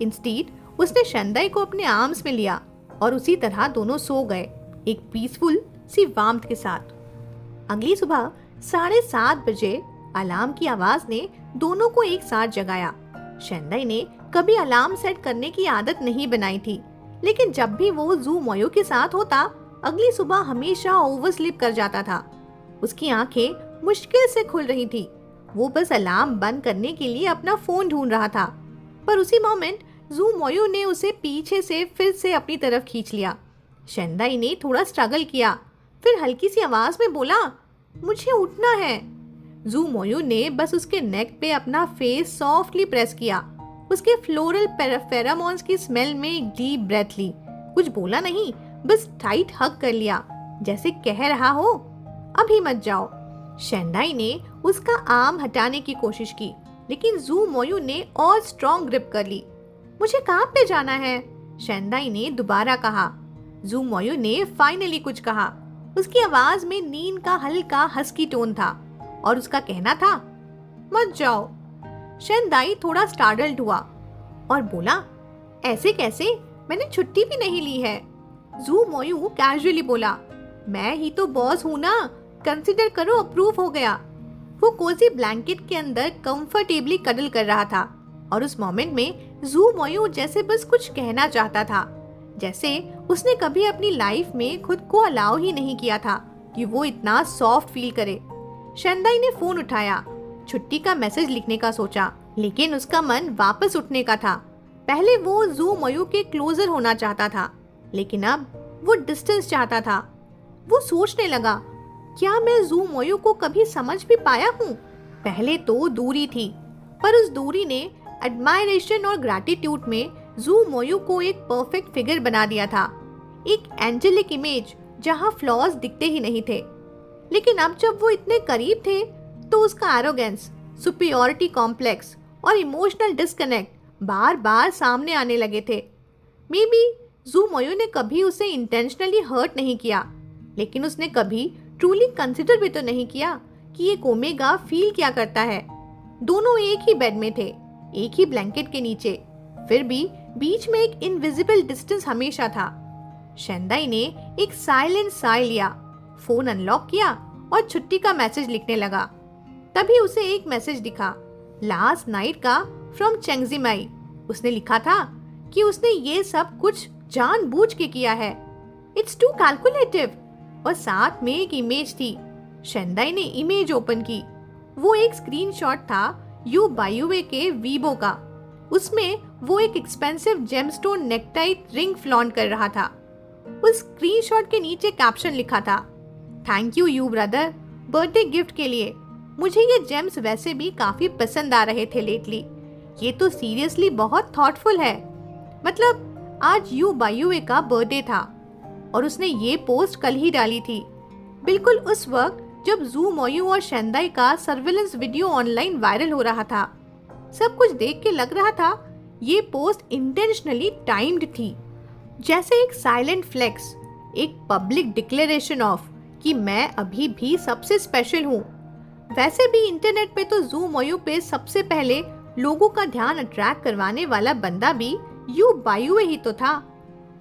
इंस्टीड उसने शेंदाई को अपने आर्म्स में लिया, और उसी तरह दोनों सो गए, एक पीसफुल सी वार्मथ के साथ। अगली सुबह 7:30 बजे अलार्म की आवाज ने दोनों को एक साथ जगाया। शेंदाई ने कभी अलार्म सेट करने की आदत नहीं बनाई थी, लेकिन जब भी वो जू मोयू के साथ होता, अगली सुबह हमेशा ओवरस्लीप कर जाता था। उसकी आंखें मुश्किल से खुल रही थी। वो बस अलार्म बंद करने के लिए अपना फोन ढूंढ रहा था, पर उसी मोमेंट जू मोयू ने उसे पीछे से फिर से अपनी तरफ खींच लिया। शेंदाई ने थोड़ा स्ट्रगल किया, फिर हल्की सी आवाज में बोला, मुझे उठना है। जू मोयू ने बस उसके नेक पे अपना फेस सॉफ्टली प्रेस किया, उसके फ्लोरल फेरामोन्स की स्मेल में एक डीप ब्रेथ ली। कुछ बोला नहीं, बस टाइट हग कर लिया, जैसे कह रहा हो, अभी मत जाओ। शेंदाई ने उसका आर्म हटाने की कोशिश की, लेकिन जू मोयू ने और स्ट्रॉन्ग ग्रिप कर ली। मुझे काम पे जाना है, शेंदाई ने दोबारा कहा। जू मोयू ने फाइनली कुछ कहा। उसकी आवाज में नींद का हल्का हस्की टोन था, और उसका कहना था, मत जाओ। शेंदाई थोड़ा स्टार्टल्ड हुआ और बोला, ऐसे कैसे, मैंने छुट्टी भी नहीं ली है। जू मोयू कैजुअली बोला, मैं ही तो बॉस हूँ ना, कंसिडर करो अप्रूव हो गया। वो कोजी ब्लैंकेट के अंदर कंफर्टेबली कडल कर रहा था, और उस मोमेंट में जू मोयू जैसे बस कुछ कहना चाहता था, जैसे उसने कभी अपनी लाइफ में खुद को अलाउ ही नहीं किया था कि वो इतना सॉफ्ट फील करे। शेंदाई ने फोन उठाया, छुट्टी का मैसेज लिखने का सोचा, लेकिन उसका मन वापस उठने का था। पहले वो जू मयू के क्लोजर होना चाहता था, लेकिन अब वो डिस्टेंस चाहता था। वो सोचने लगा, क्या मैं जू मयू को कभी समझ भी पाया हूँ? पहले तो दूरी थी, पर उस दूरी ने एडमायरेशन और ग्रैटिट्यूड में जू मयू को एक परफेक्ट फिगर बना दिया था, एक एंजेलिक इमेज जहाँ फ्लॉज दिखते ही नहीं थे। लेकिन अब जब वो इतने करीब थे तो उसका एरोगेंस, सुपीरियरिटी कॉम्प्लेक्स और इमोशनल डिस्कनेक्ट बार बार सामने आने लगे थे। मे बी जू मयू ने कभी उसे इंटेंशनली हर्ट नहीं किया, लेकिन उसने कभी ट्रूली कंसिडर भी तो नहीं किया कि एक ओमेगा फील क्या करता है। दोनों एक ही बेड में थे, एक ही ब्लैंकेट के नीचे, फिर भी बीच में एक इनविजिबल डिस्टेंस हमेशा था। शेंदाई ने एक साइलेंट साय लिया, फोन अनलॉक किया और छुट्टी का मैसेज लिखने लगा। तभी उसे एक मैसेज दिखा, लास्ट नाइट का फ्रॉम चेंगजीमाई। उसने लिखा था कि उसने ये सब कुछ जानबूझ के किया है, इट्स टू कैलकुलेटिव। और साथ में एक इमेज थी। शेंदाई ने इमेज ओपन की। वो एक स्क्रीनशॉट था यू बायुवे के वीबो का। उसमें वो एक expensive gemstone necktie ring flaunt कर रहा था। उस स्क्रीनशॉट के नीचे कैप्शन लिखा था, thank you you brother, birthday gift के लिए। मुझे ये जेम्स वैसे भी काफी पसंद आ रहे थे लेटली। ये तो सीरियसली बहुत थॉटफुल है। मतलब आज यू बायुवे का बर्थडे था और उसने ये पोस्ट कल ही डाली थी, बिल्कुल उस वक्त जब जू मयू और शेंदाई का सर्विलेंस वीडियो ऑनलाइन वायरल हो रहा था। सब कुछ देख के लग रहा था ये पोस्ट इंटेंशनली टाइम्ड थी, जैसे एक साइलेंट फ्लेक्स, एक पब्लिक डिक्लेरेशन ऑफ कि मैं अभी भी सबसे स्पेशल हूँ। वैसे भी इंटरनेट पे तो जू मयू पे सबसे पहले लोगों का ध्यान अट्रैक्ट करवाने वाला बंदा भी यू बायुवे ही तो था।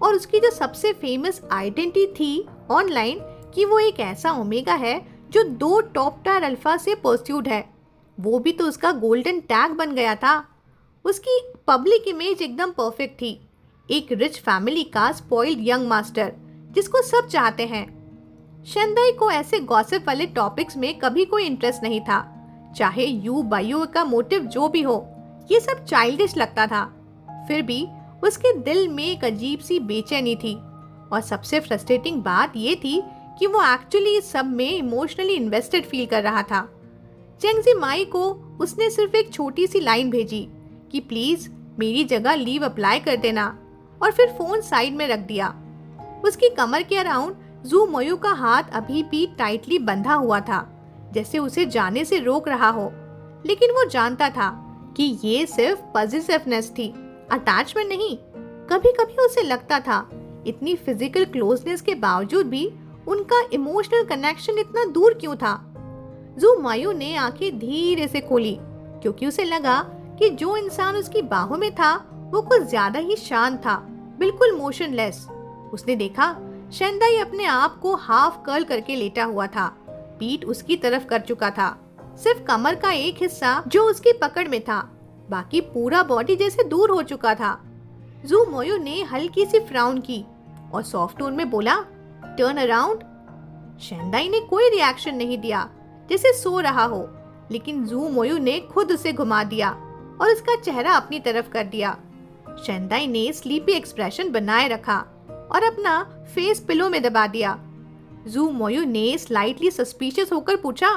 और उसकी जो सबसे फेमस आइडेंटिटी थी ऑनलाइन कि वो एक ऐसा ओमेगा है जो 2 टॉप टायर अल्फा से परस्यूड है, वो भी तो उसका गोल्डन टैग बन गया था। उसकी पब्लिक इमेज एकदम परफेक्ट थी, एक रिच फैमिली का स्पॉइल्ड यंग मास्टर जिसको सब चाहते हैं। शेंदाई को ऐसे गॉसिप वाले टॉपिक्स में कभी कोई इंटरेस्ट नहीं था, चाहे यू बायुवे का मोटिव जो भी हो, ये सब चाइल्डिश लगता था। फिर भी उसके दिल में एक अजीब सी बेचैनी थी, और सबसे फ्रस्ट्रेटिंग बात ये थी कि वो एक्चुअली इस सब में इमोशनली इन्वेस्टेड फील कर रहा था। चेंगजीमाई को उसने सिर्फ एक छोटी सी लाइन भेजी कि प्लीज मेरी जगह लीव अप्लाई कर देना, और फिर फोन साइड में रख दिया। उसकी कमर के अराउंड जू मयू का हाथ अभी भी टाइटली बंधा हुआ था, जैसे उसे जाने से रोक रहा हो। लेकिन वो जानता था कि ये सिर्फ पॉजिटिवनेस थी, अटैचमेंट नहीं। कभी कभी उसे लगता था इतनी फिजिकल क्लोजनेस के बावजूद भी उनका इमोशनल कनेक्शन इतना दूर क्यों था। जू मयू ने आंखें धीरे से खोली, क्योंकि उसे लगा कि जो इंसान उसकी बाहों में था वो कुछ ज्यादा ही शांत था, बिल्कुल मोशनलेस। उसने देखा शेंदाई अपने आप को हाफ कर्ल करके लेटा हुआ था, पीठ उसकी तरफ कर चुका था। सिर्फ कमर का एक हिस्सा जो उसकी पकड़ में था, बाकी पूरा बॉडी जैसे दूर हो चुका था। जू मयू ने हल्की सी फ्राउन की और सॉफ्ट टोन में बोला, टर्न अराउंड। शेंदाई ने कोई रिएक्शन नहीं दिया, जैसे सो रहा हो, लेकिन जू मयू ने खुद उसे घुमा दिया और उसका चेहरा अपनी तरफ कर दिया। शेंदाई ने स्लीपी एक्सप्रेशन बनाए रखा और अपना फेस पिलो में दबा दिया। जू मयू ने स्लाइटली सस्पिशियस होकर पूछा,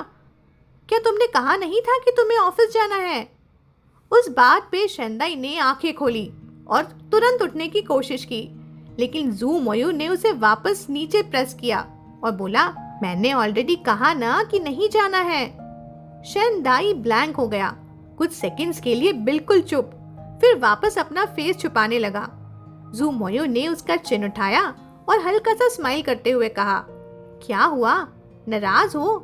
क्या तुमने कहा नहीं था कि तुम्हें ऑफिस जाना है? उस बात पे शेंदाई ने आंखें खोली और तुरंत उठने की कोशिश की, लेकिन जू मयू ने उसे वापस नीचे प्रेस किया और बोला, मैंने ऑलरेडी कहा ना कि नहीं जाना है। शेंदाई ब्लैंक हो गया, कुछ सेकंड्स के लिए बिल्कुल चुप, फिर वापस अपना फेस छुपाने लगा। जू मयू ने उसका चिन उठाया और हल्का सा स्माइल करते हुए कहा, क्या हुआ, नाराज हो?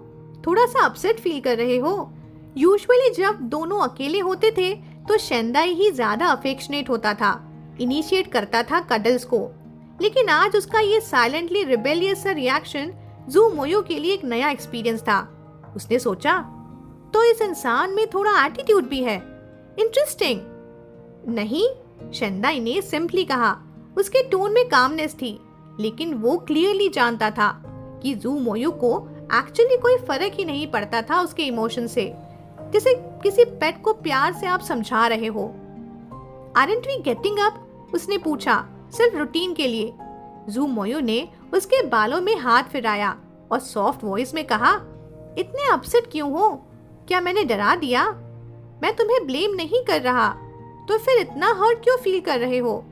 थोड़ा सा अपसेट फील कर रहे हो? यूजुअली जब दोनों अकेले होते थे तो शेंदाई ही ज्यादा अफेक्शनेट होता था, इनिशिएट करता था कडल्स को, लेकिन आज उसका ये साइलेंटली रिबेलियस सा रिएक्शन जू मयू के लिए एक नया एक्सपीरियंस था। उसने सोचा, तो इस इंसान में थोड़ा एटीट्यूड भी है, इंटरेस्टिंग। नहीं, शेंदाई ने सिंपली कहा। उसके टोन में कामनेस थी, लेकिन वो क्लियरली जानता था कि जू मयू को एक्चुअली कोई फर्क ही नहीं पड़ता था उसके इमोशन से। जैसे किसी पेट को प्यार से आप समझा रहे हो। Aren't we getting up? उसने पूछा, सिर्फ रूटीन के लिए। जू मोयू ने उसके बालों में हाथ फिराया और सॉफ्ट वॉइस में कहा, इतने अपसेट क्यों हो? क्या मैंने डरा दिया? मैं तुम्हें ब्लेम नहीं कर रहा, तो फिर इतना हर्ट क्यों फील कर रहे हो?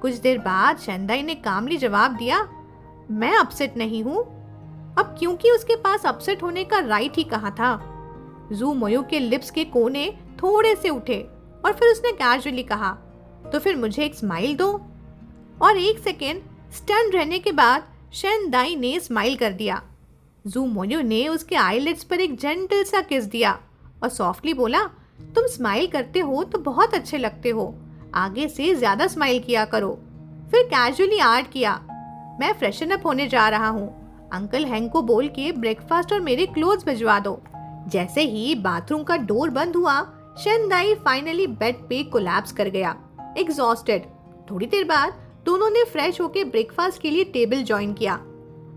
कुछ देर बाद शेंदाई ने कामली जवाब दिया, मैं अपसेट नहीं हूँ। अब क्योंकि उसके पास अपसेट होने का राइट ही कहा था। जू मोयू के लिप्स के कोने थोड़े से उठे और फिर उसने कैजुअली कहा, तो फिर मुझे एक स्माइल दो। और एक सेकेंड स्टन रहने के बाद शेंदाई ने स्माइल कर दिया। जू मोयू ने उसके आईलिड्स पर एक जेंटल सा किस दिया और सॉफ्टली बोला, तुम स्माइल करते हो तो बहुत अच्छे लगते हो, आगे से ज्यादा स्माइल किया करो। फिर कैजुअली ऐड किया, मैं फ्रेशन अप होने जा रहा हूँ, अंकल हैंक को बोल के ब्रेकफास्ट और मेरे क्लोथ्स भिजवा दो। जैसे ही बाथरूम का डोर बंद हुआ, शेंदाई फाइनली बेड पे कोलैप्स कर गया, एग्जॉस्टेड। थोड़ी देर बाद दोनों ने फ्रेश होकर ब्रेकफास्ट के लिए टेबल ज्वाइन किया।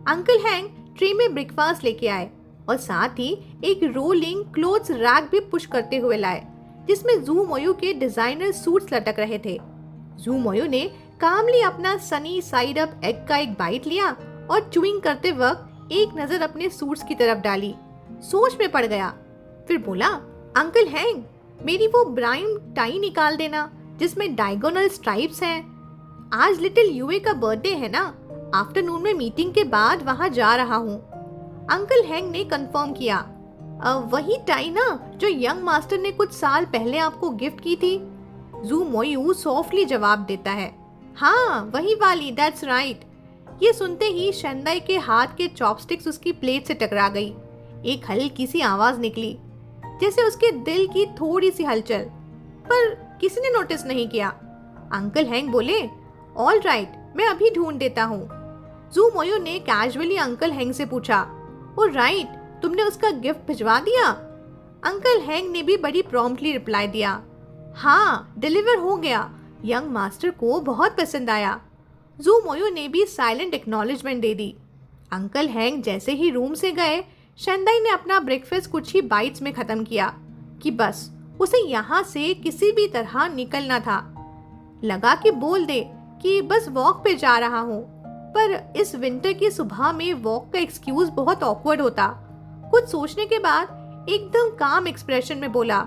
अंकल हैंक ट्रे में ब्रेकफास्ट लेके आए और साथ ही एक रोलिंग क्लोथ्स रैक भी पुश करते हुए लाए, जिसमें जू मोयू के डिजाइनर सूट्स लटक रहे थे। जू मोयू ने कामली अपना सनी साइड अप एग का एक बाइट लिया और च्यूइंग करते वक्त एक नजर अपने सूट्स की तरफ डाली। सोच में पड़ गया, फिर बोला, अंकल हैंक, मेरी वो ब्राउन टाई निकाल देना जिसमें डायगोनल स्ट्राइप्स हैं। आज लिटिल यूए का बर्थडे है ना, आफ्टरनून में मीटिंग के बाद वहां जा रहा हूँ। अंकल हैंक ने कंफर्म किया, वही टाई ना जो यंग मास्टर ने कुछ साल पहले आपको गिफ्ट की थी? जू मोयू सॉफ्टली जवाब देता है, हाँ वही वाली, दैट्स राइट। ये सुनते ही शेंदाई के हाथ के चॉपस्टिक्स उसकी प्लेट से टकरा गई। एक हल्की सी आवाज निकली, जैसे उसके दिल की थोड़ी सी हलचल, पर किसी ने नोटिस नहीं किया। अंकल हैंक बोले, ऑल राइट, मैं अभी ढूंढ देता हूँ। जू मोयू ने कैजुअली अंकल हैंक से पूछा, ओ राइट, तुमने उसका गिफ्ट भिजवा दिया? अंकल हैंक ने भी बड़ी प्रॉम्प्टली रिप्लाई दिया, हाँ डिलीवर हो गया, यंग मास्टर को बहुत पसंद आया। जू मोयू ने भी साइलेंट एक्नॉलेजमेंट दे दी। अंकल हैंक जैसे ही रूम से गए, शेंदाई ने अपना ब्रेकफास्ट कुछ ही बाइट्स में खत्म किया कि बस उसे यहाँ से किसी भी तरह निकलना था। लगा कि बोल दे कि बस वॉक पे जा रहा हूँ, पर इस विंटर की सुबह में वॉक का एक्सक्यूज बहुत ऑकवर्ड होता। कुछ सोचने के बाद एकदम काम एक्सप्रेशन में बोला,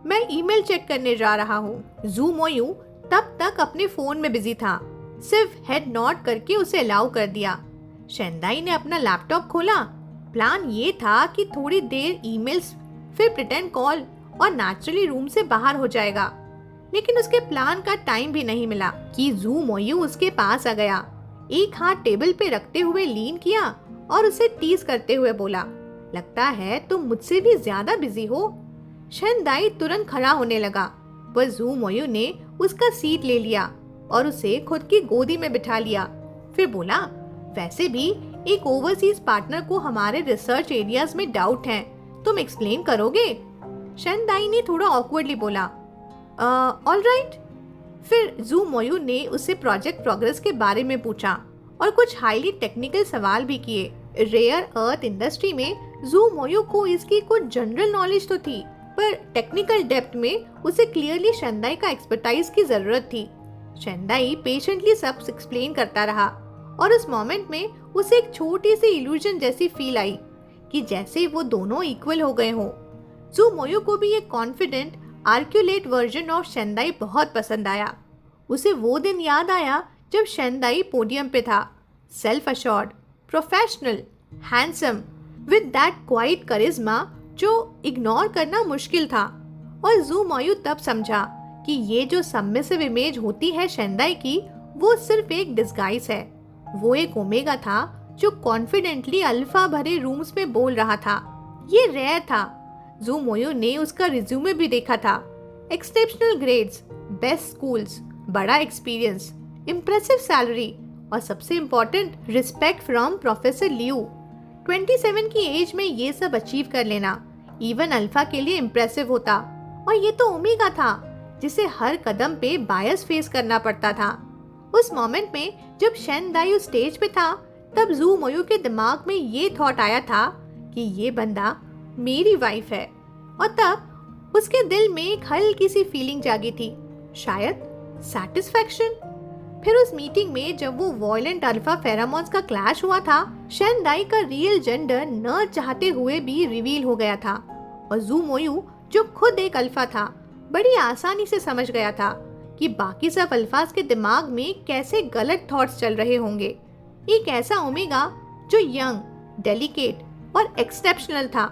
मैं ईमेल चेक करने जा रहा हूँ। जू मोयू तब तक अपने फोन में बिजी था, सिर्फ हेड नॉड करके उसे अलाउ कर दिया। शेंदाई ने अपना लैपटॉप खोला। प्लान ये था कि थोड़ी देर ईमेल्स, फिर प्रिटेंड कॉल और नेचुरली रूम से बाहर हो जाएगा, लेकिन उसके प्लान का टाइम भी नहीं मिला कि जू मोयू उसके पास आ गया। एक हाथ टेबल पे रखते हुए लीन किया और उसे टीज करते हुए बोला, लगता है तुम मुझसे भी ज्यादा बिजी हो। शेंदाई तुरंत खड़ा होने लगा, पर जू मोयू ने उसका सीट ले लिया और उसे खुद की गोदी में बिठा लिया। फिर बोला, वैसे भी एक ओवरसीज पार्टनर को हमारे रिसर्च एरियाज में डाउट है, तुम एक्सप्लेन करोगे? शेंदाई ने थोड़ा ऑकवर्डली बोला, ऑल राइट। फिर जू मोयू ने उससे प्रोजेक्ट प्रोग्रेस के बारे में पूछा और कुछ हाईली टेक्निकल सवाल भी किए। रेयर अर्थ इंडस्ट्री में जू मोयू को इसकी कुछ जनरल नॉलेज तो थी, पर टेक्निकल डेप्थ में उसे क्लियरली शेंदाई का एक्सपर्टाइज की जरूरत थी। शेंदाई पेशेंटली सब एक्सप्लेन करता रहा और उस मोमेंट में उसे एक छोटी सी इल्यूजन जैसी फील आई कि जैसे वो दोनों इक्वल हो गए हों। जू मोयू को भी एक कॉन्फिडेंट आर्कुलेट वर्जन ऑफ शेंदाई बहुत पसंद आया। उसे वो दिन याद आया जब शेंदाई पोडियम पे था, self assured, professional, handsome, with that quite charisma जो इग्नोर करना मुश्किल था। और जू मोयू तब समझा कि ये जो सबमिसिव इमेज होती है शेंदाई की, वो सिर्फ एक डिस्गाइज है। वो एक ओमेगा था जो कॉन्फिडेंटली अल्फा भरे रूम्स में बोल रहा था। ये रेयर था। जू मोयू ने उसका रिज्यूमे भी देखा था, एक्सेप्शनल ग्रेड्स, बेस्ट स्कूल्स, बड़ा एक्सपीरियंस, इम्प्रेसिव सैलरी और सबसे important respect from professor Liu. 27 की एज में ये सब अचीव कर लेना इवन अल्फा के लिए इम्प्रेसिव होता। और ये तो ओमेगा था जिसे हर कदम पे बायस फेस करना पड़ता था। उस मोमेंट में जब शेंदाई उस स्टेज पे था, तब जू मोयू के दिमाग में ये थॉट आया था कि ये बंदा मेरी वाइफ है। और तब उसके दिल में एक हल्की सी फीलिंग जागी थी, शायद सैटिस्फैक्शन। फिर उस मीटिंग में जब वो वायलेंट अल्फा फेरामोन्स का क्लैश हुआ था, शेनदाई का रियल जेंडर न चाहते हुए भी रिवील हो गया था और जू मोयू जो खुद एक अल्फा था, बड़ी आसानी से समझ गया था कि बाकी सब अल्फाज के दिमाग में कैसे गलत थॉट्स चल रहे होंगे। एक ऐसा ओमेगा जो यंग, डेलिकेट और एक्सेप्शनल था,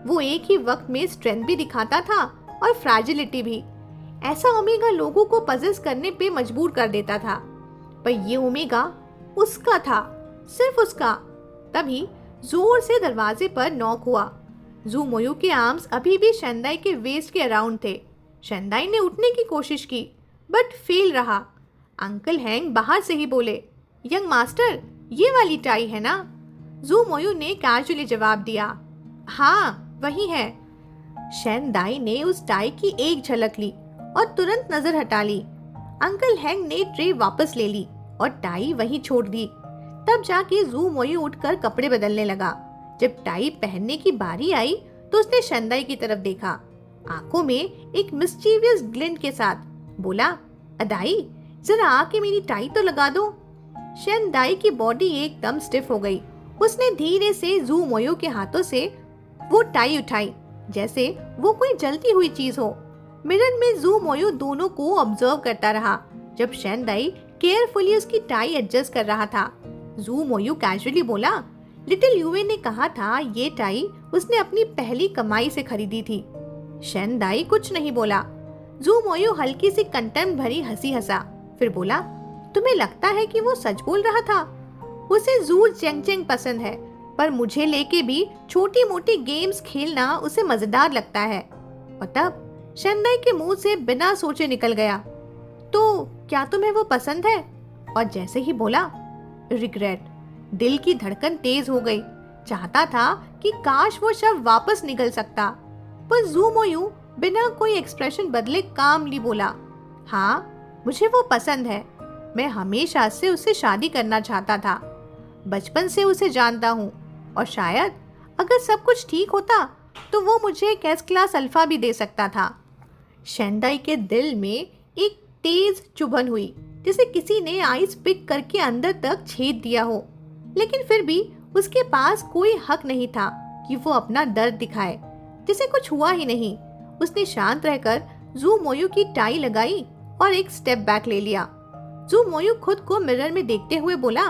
वो एक ही वक्त में स्ट्रेंथ भी दिखाता था और फ्रैजिलिटी भी। ऐसा ओमेगा लोगों को पजेस करने पे मजबूर कर देता था, पर ये ओमेगा उसका था, सिर्फ उसका। तभी जोर से दरवाजे पर नॉक हुआ। जू मोयू के आर्म्स अभी भी शेंदाई के वेस्ट के अराउंड थे। शेंदाई ने उठने की कोशिश की, बट फेल रहा। अंकल हैंग बाहर से ही बोले, यंग मास्टर, ये वाली टाई है ना? जू मोयू ने कैजुअली जवाब दिया, हाँ वही है। शेंदाई ने उस टाई की एक झलक ली और तुरंत नजर हटा ली। अंकल हैंग ने ट्रे वापस ले ली और टाई वहीं छोड़ दी। तब जाके जू मोयू उठकर कपड़े बदलने लगा। जब टाई पहनने की बारी आई तो उसने शेंदाई की तरफ देखा, आंखों में एक मिस्चीवियस ग्लिंट के साथ। बोला, अदाई, जरा आके मेरी टाई तो लगा दो। शेंदाई की बॉडी एकदम स्टिफ हो गई। उसने धीरे से जू मोयू के हाथों से वो टाई उठाई, जैसे वो कोई जलती हुई चीज हो। मिरर में जू मोयू दोनों को ऑब्जर्व करता रहा जब शेंदाई केयरफुली उसकी टाई एडजस्ट कर रहा था। जू मोयू कैजुअली बोला, लिटिल यूए ने कहा था ये टाई उसने अपनी पहली कमाई से खरीदी थी। शेंदाई कुछ नहीं बोला। जू मोयू हल्की सी कंटेम्प्ट भरी हंसी हंसा, फिर बोला, तुम्हें लगता है कि वो सच बोल रहा था? उसे जू चेंगचेंग पसंद है, पर मुझे लेके भी छोटी मोटी गेम्स खेलना उसे मजेदार लगता है। और तब शेंदाई के मुंह से बिना सोचे निकल गया, तो क्या तुम्हें वो पसंद है? और जैसे ही बोला, रिग्रेट। दिल की धड़कन तेज हो गई। चाहता था कि काश वो शब्द वापस निकल सकता, पर जू मोयू बिना कोई एक्सप्रेशन बदले कामली बोला, हाँ मुझे वो पसंद है। मैं हमेशा से उससे शादी करना चाहता था। बचपन से उसे जानता हूँ और शायद अगर सब कुछ ठीक होता तो वो मुझे एक एस क्लास अल्फा भी दे सकता था। शेंदाई के दिल में एक तेज चुभन हुई, जैसे किसी ने आइस पिक करके अंदर तक छेद दिया हो। लेकिन फिर भी उसके पास कोई हक नहीं था कि वो अपना दर्द दिखाए, जैसे कुछ हुआ ही नहीं। उसने शांत रहकर जू मोयू की टाई लगाई और एक स्टेप बैक ले लिया। जू मोयू खुद को मिरर में देखते हुए बोला,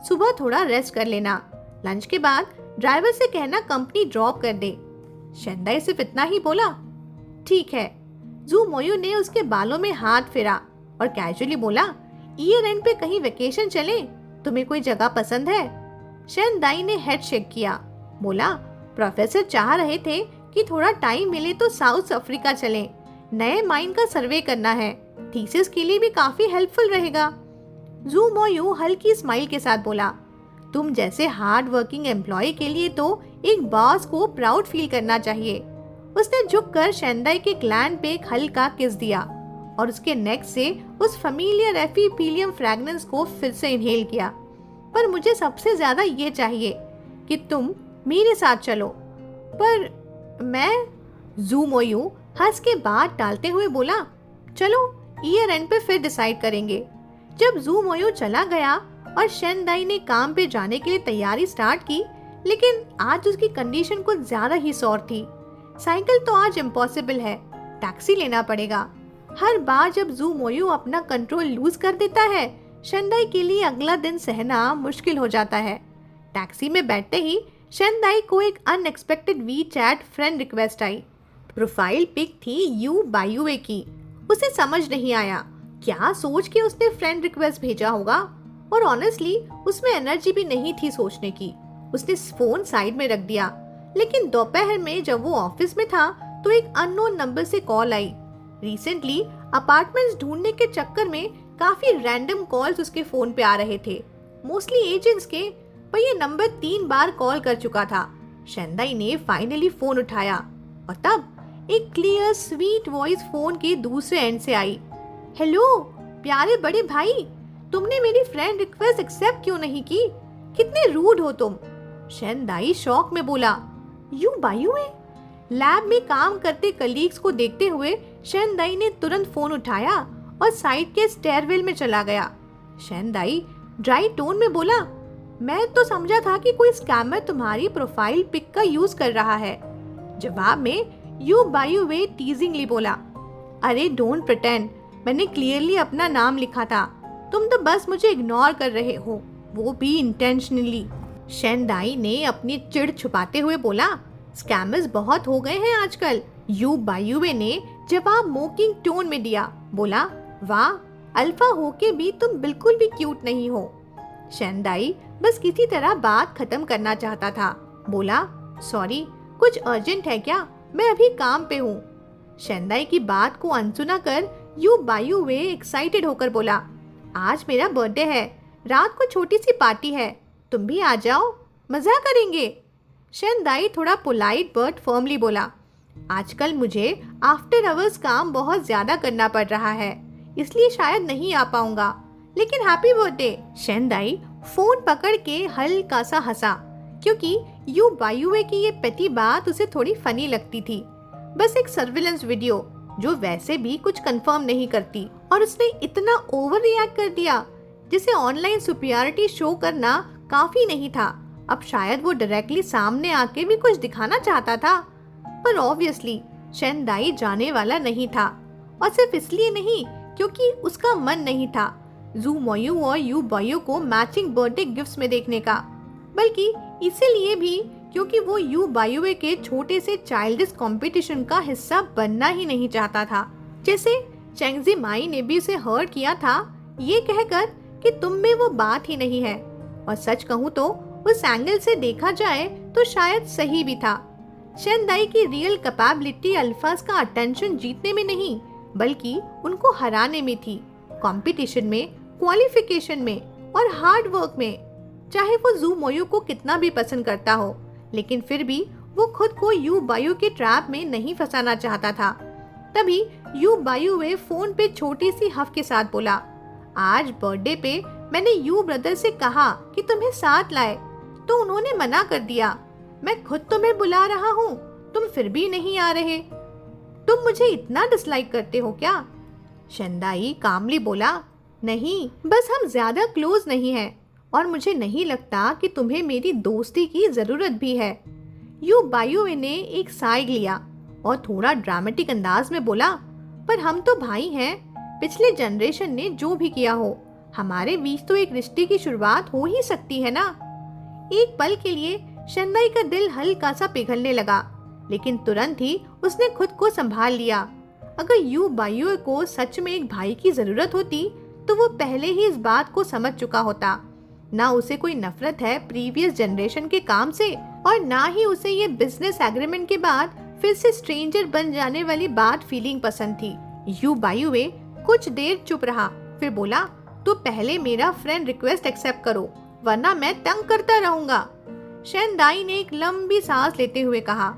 सुबह थोड़ा रेस्ट कर लेना, लंच के बाद ड्राइवर से कहना कंपनी ड्रॉप कर दे। शेंदाई सिर्फ इतना ही बोला, ठीक है। जू मोयू ने उसके बालों में हाथ फेरा और कैजुअली बोला, ईयर एंड पे कहीं वेकेशन चले? तुम्हें कोई जगह पसंद है? शेंदाई ने हेड शेक किया, बोला, प्रोफेसर चाह रहे थे कि थोड़ा टाइम मिले तो साउथ अफ्रीका चलें। नए माइन का सर्वे करना है, थीसिस के लिए भी काफी हेल्पफुल रहेगा। जू मोयू हल्की स्माइल के साथ बोला, तुम जैसे हार्ड वर्किंग एम्प्लॉय के लिए तो एक बॉस को प्राउड फील करना चाहिए। उसने झुककर शेंदाई के ग्लैंड पे एक हल्का किस दिया और उसके नेक से उस फैमिलियर एफिपीलियम फ्रैग्रेंस को फिर से इनहेल किया। पर मुझे सबसे ज्यादा ये चाहिए कि तुम मेरे साथ चलो। पर मैं, जू मोयू हंस के बात टालते हुए बोला, चलो ईयर एंड पे फिर डिसाइड करेंगे। जब जू मोयू चला गया और शेंदाई ने काम पे जाने के लिए तैयारी स्टार्ट की, लेकिन आज उसकी कंडीशन कुछ ज्यादा ही सौर थी। साइकिल तो आज इम्पॉसिबल है, टैक्सी लेना पड़ेगा। हर बार जब जू मोयू अपना कंट्रोल लूज कर देता है, शेंदाई के लिए अगला दिन सहना मुश्किल हो जाता है। टैक्सी में बैठते ही शेंदाई को एक unexpected WeChat friend request आई। प्रोफाइल पिक थी यू बायुए की। उसे समझ नहीं आया क्या सोच के उसने फ्रेंड रिक्वेस्ट भेजा होगा, और ऑनेस्टली उसमें एनर्जी भी नहीं थी सोचने की। उसने फोन साइड में रख दिया। लेकिन दोपहर में जब वो ऑफिस में था तो एक अननोन नंबर से कॉल आई। रिसेंटली अपार्टमेंट्स ढूंढने के चक्कर में काफी रैंडम कॉल्स उसके फोन पे आ रहे थे, मोस्टली एजेंट्स के, पर ये नंबर 3 बार कॉल कर चुका था। शेंदाई ने फाइनली फोन उठाया और तब एक क्लियर स्वीट वॉइस फोन के दूसरे एंड से आई। हेलो प्यारे बड़े भाई, तुमने मेरी फ्रेंड रिक्वेस्ट एक्सेप्ट क्यों नहीं की? कितने रूड हो तुम। शेंदाई शॉक में बोला, यू बायुए? लैब में काम करते कलीग्स को देखते हुए शेनदाई ने तुरंत फोन उठाया और साइड के स्टेयरवेल में चला गया। शेनदाई ड्राई टोन में बोला, मैं तो समझा था कि कोई स्कैमर तुम्हारी प्रोफाइल पिक का यूज कर रहा है। जवाब में यू बायुवे टीजिंगली बोला, अरे डोंट प्रिटेंड, मैंने क्लियरली अपना नाम लिखा था, तुम तो बस मुझे इग्नोर कर रहे हो, वो भी इंटेंशनली। शेनदाई ने अपनी चिढ़ छुपाते हुए बोला, स्कैमर्स बहुत हो गए हैं आजकल। यू बायुवे ने जवाब मोकिंग टोन में दिया, बोला, वाह, अल्फा होके भी तुम बिल्कुल भी क्यूट नहीं हो। शेनदाई बस किसी तरह बात खत्म करना चाहता था, बोला, सॉरी, कुछ अर्जेंट है क्या? मैं अभी काम पे हूँ। शेनदाई की बात को अनसुना कर यू बायुवे एक्साइटेड होकर बोला, आज मेरा बर्थडे है, रात को छोटी सी पार्टी है, तुम भी आ जाओ, मजा करेंगे। शेनदाई थोड़ा पोलाइट बट फर्मली बोला, आजकल मुझे आफ्टर आवर्स काम बहुत ज्यादा करना पड़ रहा है, इसलिए शायद नहीं आ पाऊंगा, लेकिन हैप्पी बर्थडे। शेनदाई फोन पकड़ के हल्का सा हंसा, क्योंकि यू बायुवे की ये पेटी बात उसे थोड़ी फनी लगती थी। बस एक सर्विलेंस वीडियो जो वैसे भी कुछ कंफर्म नहीं करती, और उसने इतना ओवर रिएक्ट कर दिया जिसे ऑनलाइन सुपीरियरिटी शो करना काफी नहीं था। अब शायद वो डायरेक्टली सामने आके भी कुछ दिखाना चाहता था, पर ऑब्वियसली शेनदाई जाने वाला नहीं था, और सिर्फ इसलिए नहीं क्योंकि उसका मन नहीं था जू मोयू और यू बायू को मैचिंग बर्थडे गिफ्ट्स में देखने का, बल्कि इसीलिए भी क्योंकि वो यू बायुवे के छोटे से चाइल्डिश कंपटीशन का हिस्सा बनना ही नहीं चाहता था। जैसे चेंगजी माई ने भी उसे हर्ट किया था, ये कहकर कि तुम में वो बात ही नहीं है। और सच कहूँ तो उस एंगल से देखा जाए तो शायद सही भी था। शेनदाई की रियल कैपेबिलिटी अल्फाज का अटेंशन जीतने में नहीं, बल्कि उनको हराने में थी, कंपटीशन में, क्वालिफिकेशन में और हार्ड वर्क में। चाहे वो जू मोयू को कितना भी पसंद करता हो, लेकिन फिर भी वो खुद को यू बायू के ट्रैप में नहीं फंसाना चाहता था। तभी यू बायुवे फोन पे छोटी सी हफ के साथ बोला, आज बर्थडे पे मैंने यू ब्रदर से कहा कि तुम्हें साथ लाए, तो उन्होंने मना कर दिया। मैं खुद तुम्हें बुला रहा हूँ, तुम फिर भी नहीं आ रहे। तुम मुझे इतना डिसलाइक करते हो क्या? शेनदाई कामली बोला, नहीं, बस हम ज्यादा क्लोज नहीं हैं, और मुझे नहीं लगता कि तुम्हें मेरी दोस्ती की जरूरत भी है। यू बायुवे ने एक साइग लिया और थोड़ा ड्रामेटिक अंदाज में बोला, पर हम तो भाई हैं, पिछले जनरेशन ने जो भी किया हो, हमारे बीच तो एक रिश्ते की शुरुआत हो ही सकती है ना। एक पल के लिए शेनदाई का दिल हल्का सा पिघलने लगा, लेकिन तुरंत ही उसने खुद को संभाल लिया। अगर यू बायुवे को सच में एक भाई की जरूरत होती तो वो पहले ही इस बात को समझ चुका होता। ना उसे कोई नफरत है प्रीवियस जनरेशन के काम से, और ना ही उसे ये बिजनेस एग्रीमेंट के बाद फिर से स्ट्रेंजर बन जाने वाली बात फीलिंग पसंद थी। यू बायुवे कुछ देर चुप रहा, फिर बोला, तो पहले मेरा फ्रेंड रिक्वेस्ट एक्सेप्ट करो, वरना मैं तंग करता रहूंगा। शेनदाई ने एक लंबी सांस लेते हुए कहा,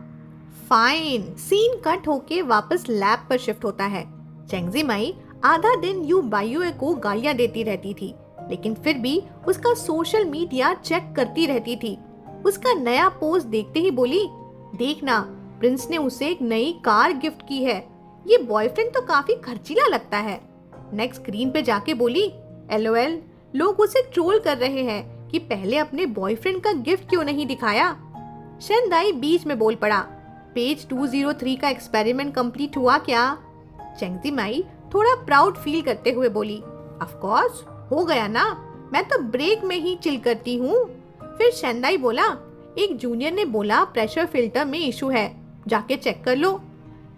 फाइन। सीन कट होके वापस लैब पर शिफ्ट होता है। चेंगजी माई आधा दिन यू बायुवे को गालियां देती रहती थी, लेकिन फिर भी उसका सोशल मीडिया चेक करती रहती थी। उसका नया पोस्ट देखते ही बोली, देखना, प्रिंस ने उसे एक नई कार गिफ्ट की है, ये बॉयफ्रेंड तो काफी खर्चीला लगता है। नेक्स्ट स्क्रीन पे जाके बोली, LOL, लोग उसे ट्रोल कर रहे हैं कि पहले अपने बॉयफ्रेंड का गिफ्ट क्यों नहीं दिखाया। शेनदाई बीच में बोल पड़ा, पेज 203 का एक्सपेरिमेंट कंप्लीट हुआ क्या? चेंगजी माई थोड़ा प्राउड फील करते हुए बोली, ऑफ कोर्स हो गया ना, मैं तो ब्रेक में ही चिल करती हूँ। फिर शेनदाई बोला, एक जूनियर ने बोला प्रेशर फिल्टर में इशू है, जाके चेक कर लो।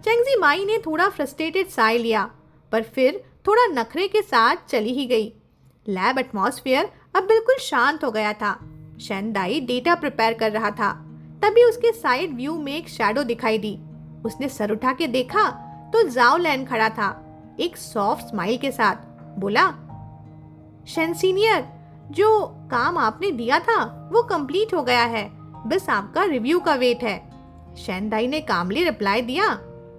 चेंगजी माई ने थोड़ा फ्रस्ट्रेटेड साय लिया, पर फिर थोड़ा नखरे के साथ चली ही गई। लैब एटमॉस्फेयर अब बिल्कुल शांत हो गया था। शेनदाई डेटा प्रिपेयर कर रहा था, तभी उसके साइड व्यू में एक शैडो दिखाई दी। उसने सर उठा के देखा तो जाओ लैन खड़ा था, एक सॉफ्ट स्माइल के साथ। बोला, शेन सीनियर, जो काम आपने दिया था वो कंप्लीट हो गया है, बस आपका रिव्यू का वेट है। शेनदाई ने कामली रिप्लाई दिया,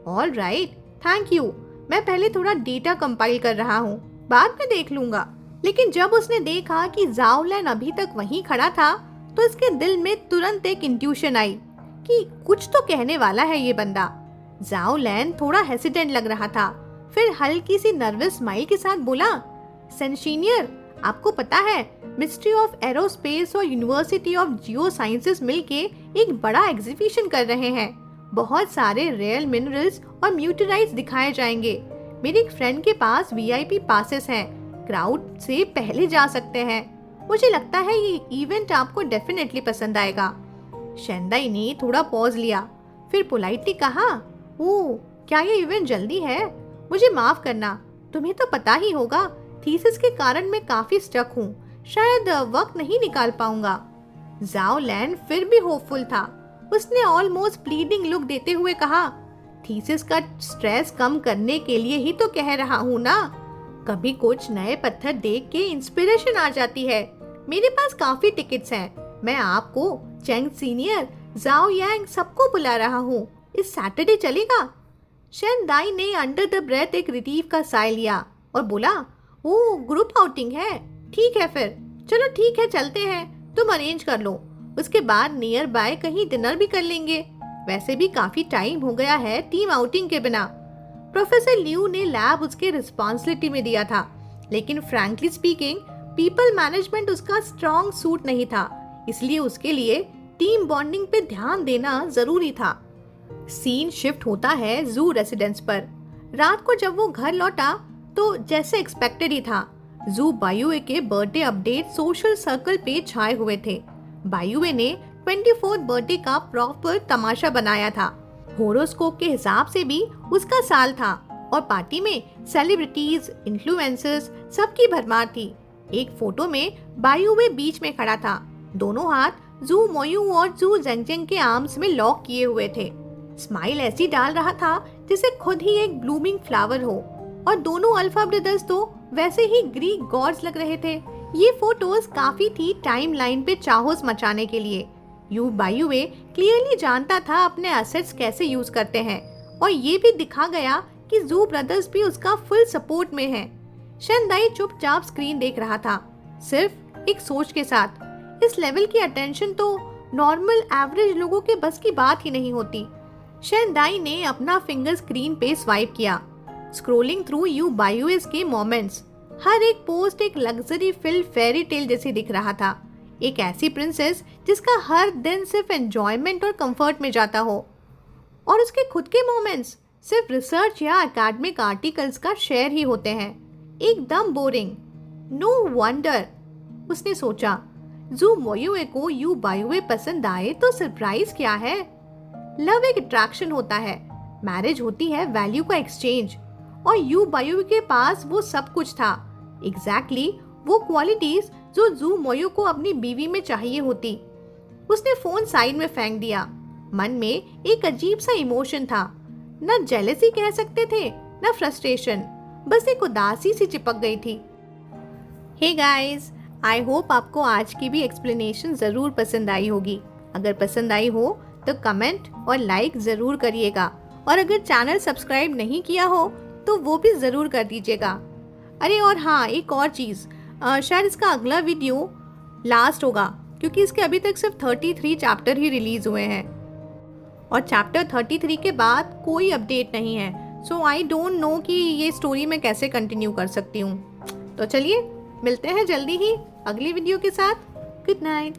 ऑल राइट, थैंक यू, मैं पहले थोड़ा डेटा कंपाइल कर रहा हूँ, बाद में देख लूंगा। लेकिन जब उसने देखा कि जाओलैन अभी तक वहीं खड़ा था, तो इसके दिल में तुरंत एक इंट्यूशन आई कि कुछ तो कहने वाला है ये बंदा। जाओ लैन थोड़ा हेसिटेंट लग रहा था, फिर हल्की सी नर्वस स्माइल के साथ बोला, सेंशीनियर, आपको पता है मिनिस्ट्री ऑफ एरोस्पेस और यूनिवर्सिटी ऑफ जियो साइंसेस मिलके एक बड़ा एग्जीबिशन कर रहे हैं। बहुत सारे रेयर मिनरल्स और म्यूटेराइट्स दिखाए जाएंगे। मेरे एक फ्रेंड के पास वीआईपी पासेस हैं, क्राउड से पहले जा सकते हैं। मुझे लगता है ये इवेंट आपको डेफिनेटली पसंद आएगा। शेंदाई ने थोड़ा पॉज लिया, फिर पोलाइटली कहा, ओह क्या ये इवेंट जल्दी है? मुझे माफ करना, तुम्हें तो पता ही होगा थीसिस के कारण मैं काफी स्टक हूँ, शायद वक्त नहीं निकाल पाऊंगा। जाओ लैन फिर भी होपफुल था। उसने ऑलमोस्ट प्लीडिंग लुक देते हुए कहा, थीसिस का स्ट्रेस कम करने के लिए ही तो कह रहा हूँ ना। कभी कुछ नए पत्थर देख के इंस्पिरेशन आ जाती है। मेरे पास काफी टिकट्स हैं। मैं आपको, चेंग सीनियर, जाओ यांग सबको बुला रहा हूँ। इस सैटरडे चलेगा? शेंदाई ने अंडर द ब्रेथ एक रिलीफ का साय लिया और बोला, ओह ग्रुप आउटिंग है, ठीक है फिर, चलो ठीक है चलते हैं, तुम अरेंज कर लो। उसके बाद नियर बाय कहीं डिनर भी कर लेंगे। वैसे भी काफी टाइम हो गया है टीम आउटिंग के बिना। प्रोफेसर लियू ने लैब उसके रिस्पॉन्सिबिलिटी में दिया था, लेकिन फ्रैंकली स्पीकिंग पीपल मैनेजमेंट उसका स्ट्रॉन्ग सूट नहीं था, इसलिए उसके लिए टीम बॉन्डिंग पे ध्यान देना जरूरी था। सीन शिफ्ट होता है जू रेसिडेंस पर। रात को जब वो घर लौटा तो जैसे एक्सपेक्टेड ही था, जू बायुए के बर्थडे अपडेट सोशल सर्कल पे छाए हुए थे। बायुए ने 24th बर्थडे का प्रॉपर तमाशा बनाया था। होरोस्कोप के हिसाब से भी उसका साल था और पार्टी में सेलिब्रिटीज, इन्फ्लुएंसर्स सबकी भरमार थी। एक फोटो में बायुए बीच में खड़ा था, दोनों हाथ जू मोयू और जू जेंगजेंग के आर्म्स में लॉक किए हुए थे। स्माइल ऐसी डाल रहा था जैसे खुद ही एक ब्लूमिंग फ्लावर हो, और दोनों अल्फा ब्रदर्स तो वैसे ही ग्रीक गॉड्स लग रहे थे। ये फोटोज काफी थी टाइमलाइन पे चाहोस मचाने के लिए। यू बायुए क्लियरली जानता था अपने एसेट्स कैसे यूज करते हैं, और ये भी दिखा गया कि जू ब्रदर्स भी उसका फुल सपोर्ट में हैं। शेंदाई चुपचाप स्क्रीन देख रहा था, सिर्फ एक सोच के साथ। इस लेवल की अटेंशन तो नॉर्मल एवरेज लोगों के बस की बात ही नहीं होती। शेंदाई ने अपना फिंगर स्क्रीन पे स्वाइप किया, स्क्रोलिंग थ्रू यू बायुएस के मोमेंट्स। हर एक पोस्ट एक लग्जरी फिल्म फेरी टेल जैसी दिख रहा था। एक ऐसी प्रिंसेस जिसका हर दिन सिर्फ एंजॉयमेंट और कंफर्ट में जाता हो, और उसके खुद के मोमेंट्स सिर्फ रिसर्च या एकेडमिक आर्टिकल्स का शेयर ही होते हैं। एकदम बोरिंग। नो वंडर, उसने सोचा, जू मोयुए को यू बायुए पसंद आए तो सरप्राइज क्या है। लव एक अट्रैक्शन होता है, मैरिज होती है वैल्यू का एक्सचेंज, और यू बायुए के पास वो सब कुछ था। एग्जैक्टली वो क्वालिटीज जो जू मोयू को अपनी बीवी में चाहिए होती। उसने फोन साइड में फेंक दिया। मन में एक अजीब सा इमोशन था, न जेलसी कह सकते थे न फ्रस्ट्रेशन, बस एक उदासी सी चिपक गई थी। हे गाइस, आई होप आपको आज की भी एक्सप्लेनेशन जरूर पसंद आई होगी। अगर पसंद आई हो तो कमेंट और लाइक जरूर करिएगा, और अगर चैनल सब्सक्राइब नहीं किया हो तो वो भी जरूर कर दीजिएगा। अरे और हाँ, एक और चीज़, शायद इसका अगला वीडियो लास्ट होगा, क्योंकि इसके अभी तक सिर्फ 33 चैप्टर ही रिलीज हुए हैं, और चैप्टर 33 के बाद कोई अपडेट नहीं है। सो आई डोंट नो कि ये स्टोरी मैं कैसे कंटिन्यू कर सकती हूँ। तो चलिए मिलते हैं जल्दी ही अगली वीडियो के साथ। Good night.